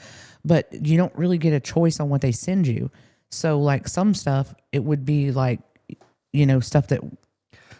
but you don't really get a choice on what they send you. So like some stuff, it would be like, you know, stuff that.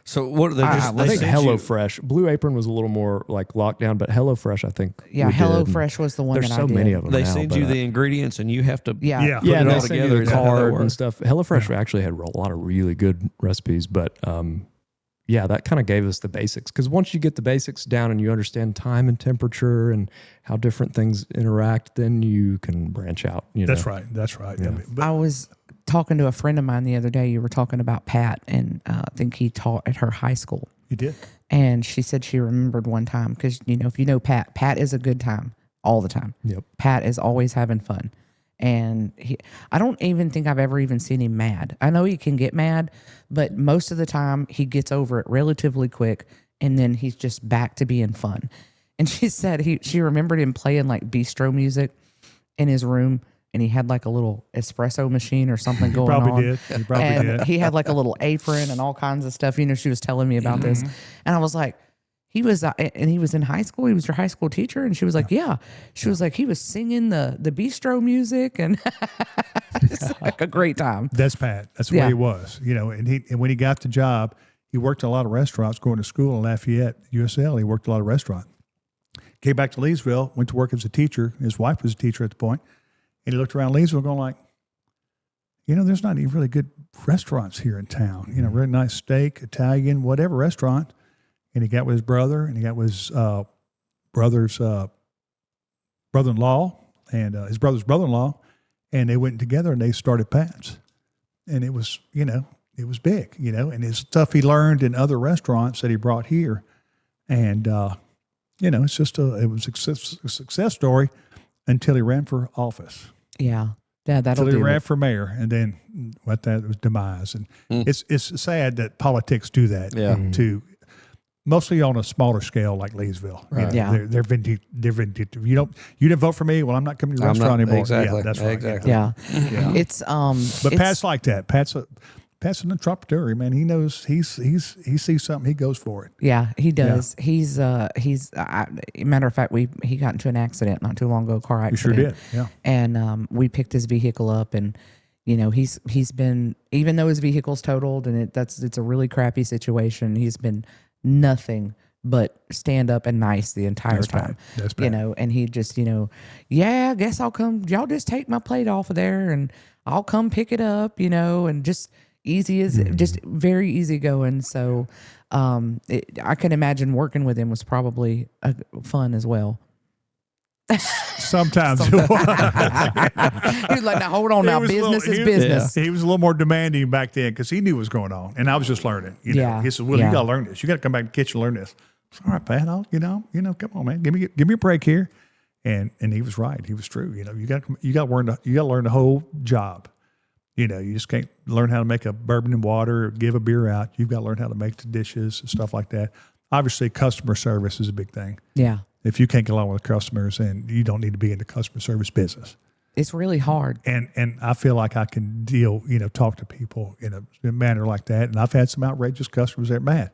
So what are they? I think HelloFresh, Blue Apron was a little more like lockdown, but HelloFresh, I think. Yeah, HelloFresh was the one that I did. There's so many of them. They send you the ingredients, and you have to. And they send you the card and stuff. HelloFresh actually had a lot of really good recipes, but that kind of gave us the basics. Because once you get the basics down and you understand time and temperature and how different things interact, then you can branch out. You know? That's right. Yeah. But I was talking to a friend of mine the other day. You were talking about Pat, and I think he taught at her high school. You did? And she said she remembered one time, because, you know, if you know Pat is a good time all the time. Yep. Pat is always having fun. And I don't even think I've ever even seen him mad. I know he can get mad, but most of the time he gets over it relatively quick, and then he's just back to being fun. And she said she remembered him playing like bistro music in his room, and he had like a little espresso machine or something going on. He probably did. He had like a little apron and all kinds of stuff. You know, she was telling me about this, and I was like, he was in high school. He was your high school teacher, and she was like, yeah. She was like, he was singing the bistro music, and it's like a great time. That's Pat. That's where he was, you know. And when he got the job, he worked in a lot of restaurants. Going to school in Lafayette, USL, he worked a lot of restaurants. Came back to Leesville, went to work as a teacher. His wife was a teacher at the point. And he looked around Leesville going like, you know, there's not even really good restaurants here in town. You know, really nice steak, Italian, whatever restaurant. And he got with his brother, and he got with his brother's brother-in-law and his brother's brother-in-law. And they went together and they started Pat's. And it was, you know, it was big, you know, and his stuff he learned in other restaurants that he brought here. And, you know, it's just it was a success story until he ran for office. Yeah. That'll until he do ran it. for mayor, and then that was demise. And it's sad that politics do that to mostly on a smaller scale like Leesville. Right. You know, they're vindictive. You didn't vote for me. Well, I'm not coming to your restaurant anymore. Exactly. Yeah, that's right. Exactly. Yeah. Yeah. It's But Pat's like that. Pat's Pat's an entrepreneur, man. He knows he sees something, he goes for it. Yeah, he does. He's matter of fact, he got into an accident not too long ago, a car You sure accident. did, yeah. And we picked his vehicle up, and he's been, even though his vehicle's totaled and it's a really crappy situation, he's been nothing but stand up and nice the entire time. That's bad. And he just, yeah, I guess I'll come. Y'all just take my plate off of there, and I'll come pick it up, and just easy as just very easy going. So I can imagine working with him was probably fun as well. Sometimes. He was like, now hold on, now business is business. He was a little more demanding back then because he knew what was going on, and I was just learning. Yeah. He said, "Well, you got to learn this. You got to come back to the kitchen and learn this." I said, all right, Pat. I'll, come on, man. Give me a break here. And he was right. He was true. You got to learn the whole job. You just can't learn how to make a bourbon and water, or give a beer out. You've got to learn how to make the dishes and stuff like that. Obviously, customer service is a big thing. Yeah. If you can't get along with customers, then you don't need to be in the customer service business. It's really hard. And I feel like I can talk to people in a manner like that. And I've had some outrageous customers that are mad.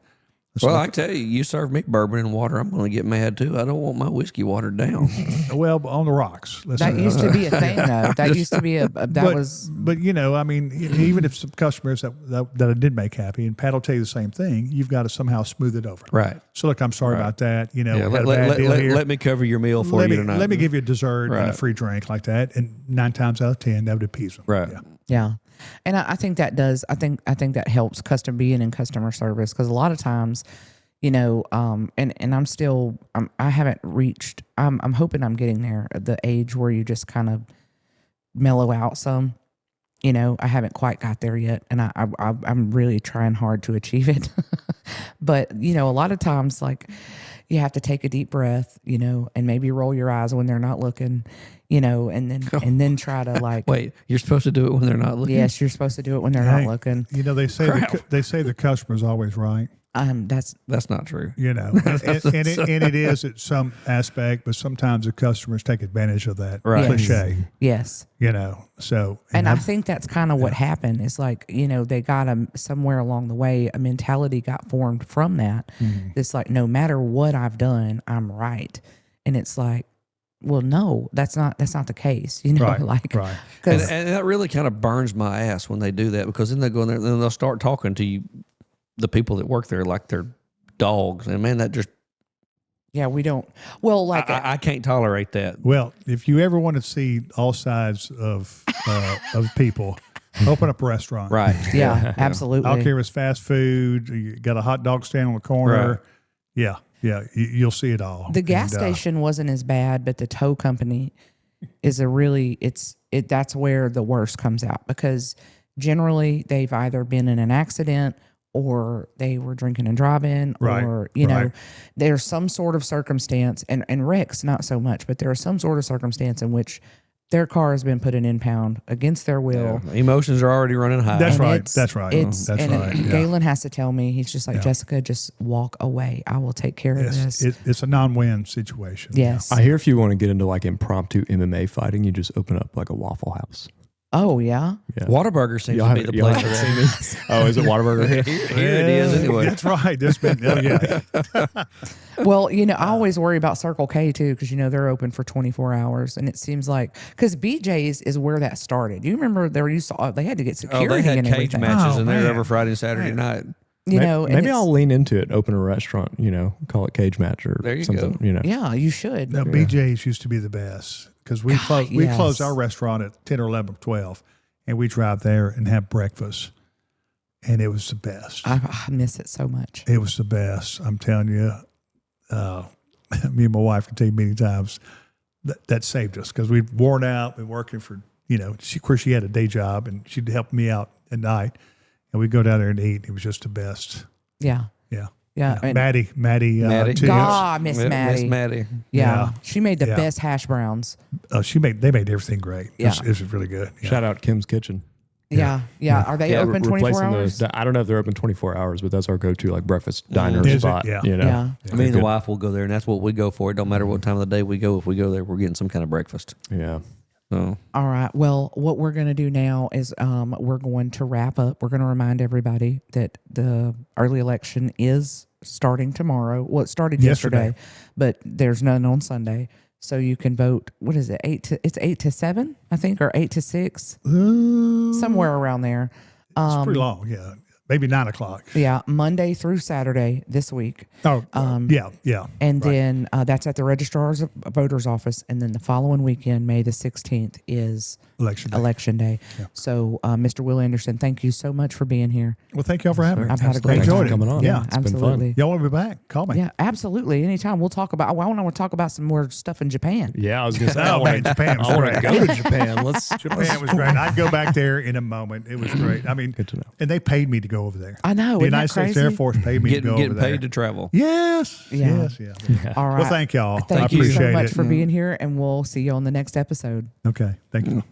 Well, I can tell you, you serve me bourbon and water, I'm going to get mad too. I don't want my whiskey watered down. Well, on the rocks. That used to be a thing, though. That used to be But even if some customers that I did make happy, and Pat will tell you the same thing, you've got to somehow smooth it over. Right. So look, I'm sorry about that. We had a bad deal here. Let me cover your meal for you tonight. Let me give you a dessert and a free drink like that, and 9 times out of 10, that would appease them. Right. Yeah. And I think that does. I think that helps being in customer service, because a lot of times, and I haven't reached. I'm hoping I'm getting there at the age where you just kind of mellow out some. I haven't quite got there yet, and I'm really trying hard to achieve it. But a lot of times, like, you have to take a deep breath, and maybe roll your eyes when they're not looking, and then try to, like, wait, you're supposed to do it when they're not looking? Yes, you're supposed to do it when they're not looking. They say the customer's always right. That's not true. And it is at some aspect, but sometimes the customers take advantage of that cliche. Yes. So. And I think that's kind of what happened. It's like, they got somewhere along the way, a mentality got formed from that. Mm-hmm. It's like, no matter what I've done, I'm right. And it's like, well, no, that's not the case. Right. And that really kind of burns my ass when they do that, because then they go in there and then they'll start talking to you, the people that work there, like they're dogs. And man, that just... Yeah, we don't... Well, like... I can't tolerate that. Well, if you ever want to see all sides of people, open up a restaurant. Right. Yeah, absolutely. I don't care if it's fast food, you got a hot dog stand on the corner. Right. Yeah, you'll see it all. The gas station wasn't as bad, but the tow company is that's where the worst comes out, because generally they've either been in an accident, or they were drinking and driving, or, there's some sort of circumstance, and wrecks, not so much, but there is some sort of circumstance in which their car has been put in impound against their will. Yeah. Emotions are already running high. That's right. Galen has to tell me, he's just like, Jessica, just walk away. I will take care of this. It's a non-win situation. Yes. I hear if you want to get into like impromptu MMA fighting, you just open up like a Waffle House. Oh, yeah. Whataburger seems to be the place for that. Oh, is it Whataburger? Here it is anyway. That's right. Well, I always worry about Circle K too, because they're open for 24 hours, and it seems like, because BJ's is where that started. You remember they had to get security. They had and cage everything. matches in there every Friday and Saturday night. Maybe I'll lean into it. Open a restaurant. Call it Cage Match or there you something. Go. Yeah, you should. No, BJ's used to be the best, because we closed our restaurant at 10 or 11 or 12, and we drive there and have breakfast, and it was the best. I miss it so much. It was the best. I'm telling you. Me and my wife can tell you many times that saved us, because we'd worn out, been working for, of course she had a day job, and she'd help me out at night, and we'd go down there and eat. It was just the best. Yeah. Maddie. God, Miss Maddie. Miss Maddie. Yeah. She made the best hash browns. They made everything great. Yeah. It was really good. Yeah. Shout out Kim's Kitchen. Yeah. Are they open 24 hours? I don't know if they're open 24 hours, but that's our go-to like breakfast diner spot. Yeah. Me and the wife will go there, and that's what we go for. It don't matter what time of the day we go. If we go there, we're getting some kind of breakfast. Yeah. So All right. Well, what we're going to do now is we're going to wrap up. We're going to remind everybody that the early election is starting tomorrow. Well, it started yesterday, but there's none on Sunday. So you can vote. What is it? It's 8 to 7, I think, or 8 to 6, somewhere around there. It's pretty long. Yeah. Maybe 9 o'clock. Yeah, Monday through Saturday this week. Oh, yeah. And then that's at the registrar's voters office. And then the following weekend, May the 16th, is Election Day. Yeah. So, Mr. Will Anderson, thank you so much for being here. Well, thank y'all for having me. I've had a great Thanks for time. coming on. Yeah, It's been absolutely. fun. Y'all want to be back? Call me. Yeah, absolutely. Anytime. We'll talk about, I want to talk about some more stuff in Japan. Yeah, I was going to say, Oh, man, Japan was I want to great. go to Japan. Japan was great. I'd go back there in a moment. It was great. I mean, Good to know. and they paid me to go over there. I know. The Isn't that United States crazy? Air Force paid me to go getting over there. paid to travel. Yes. Yeah. Yes. All right. Well, thank y'all. Thank I you appreciate so much it. for being here, and we'll see you on the next episode. Okay. Thank you.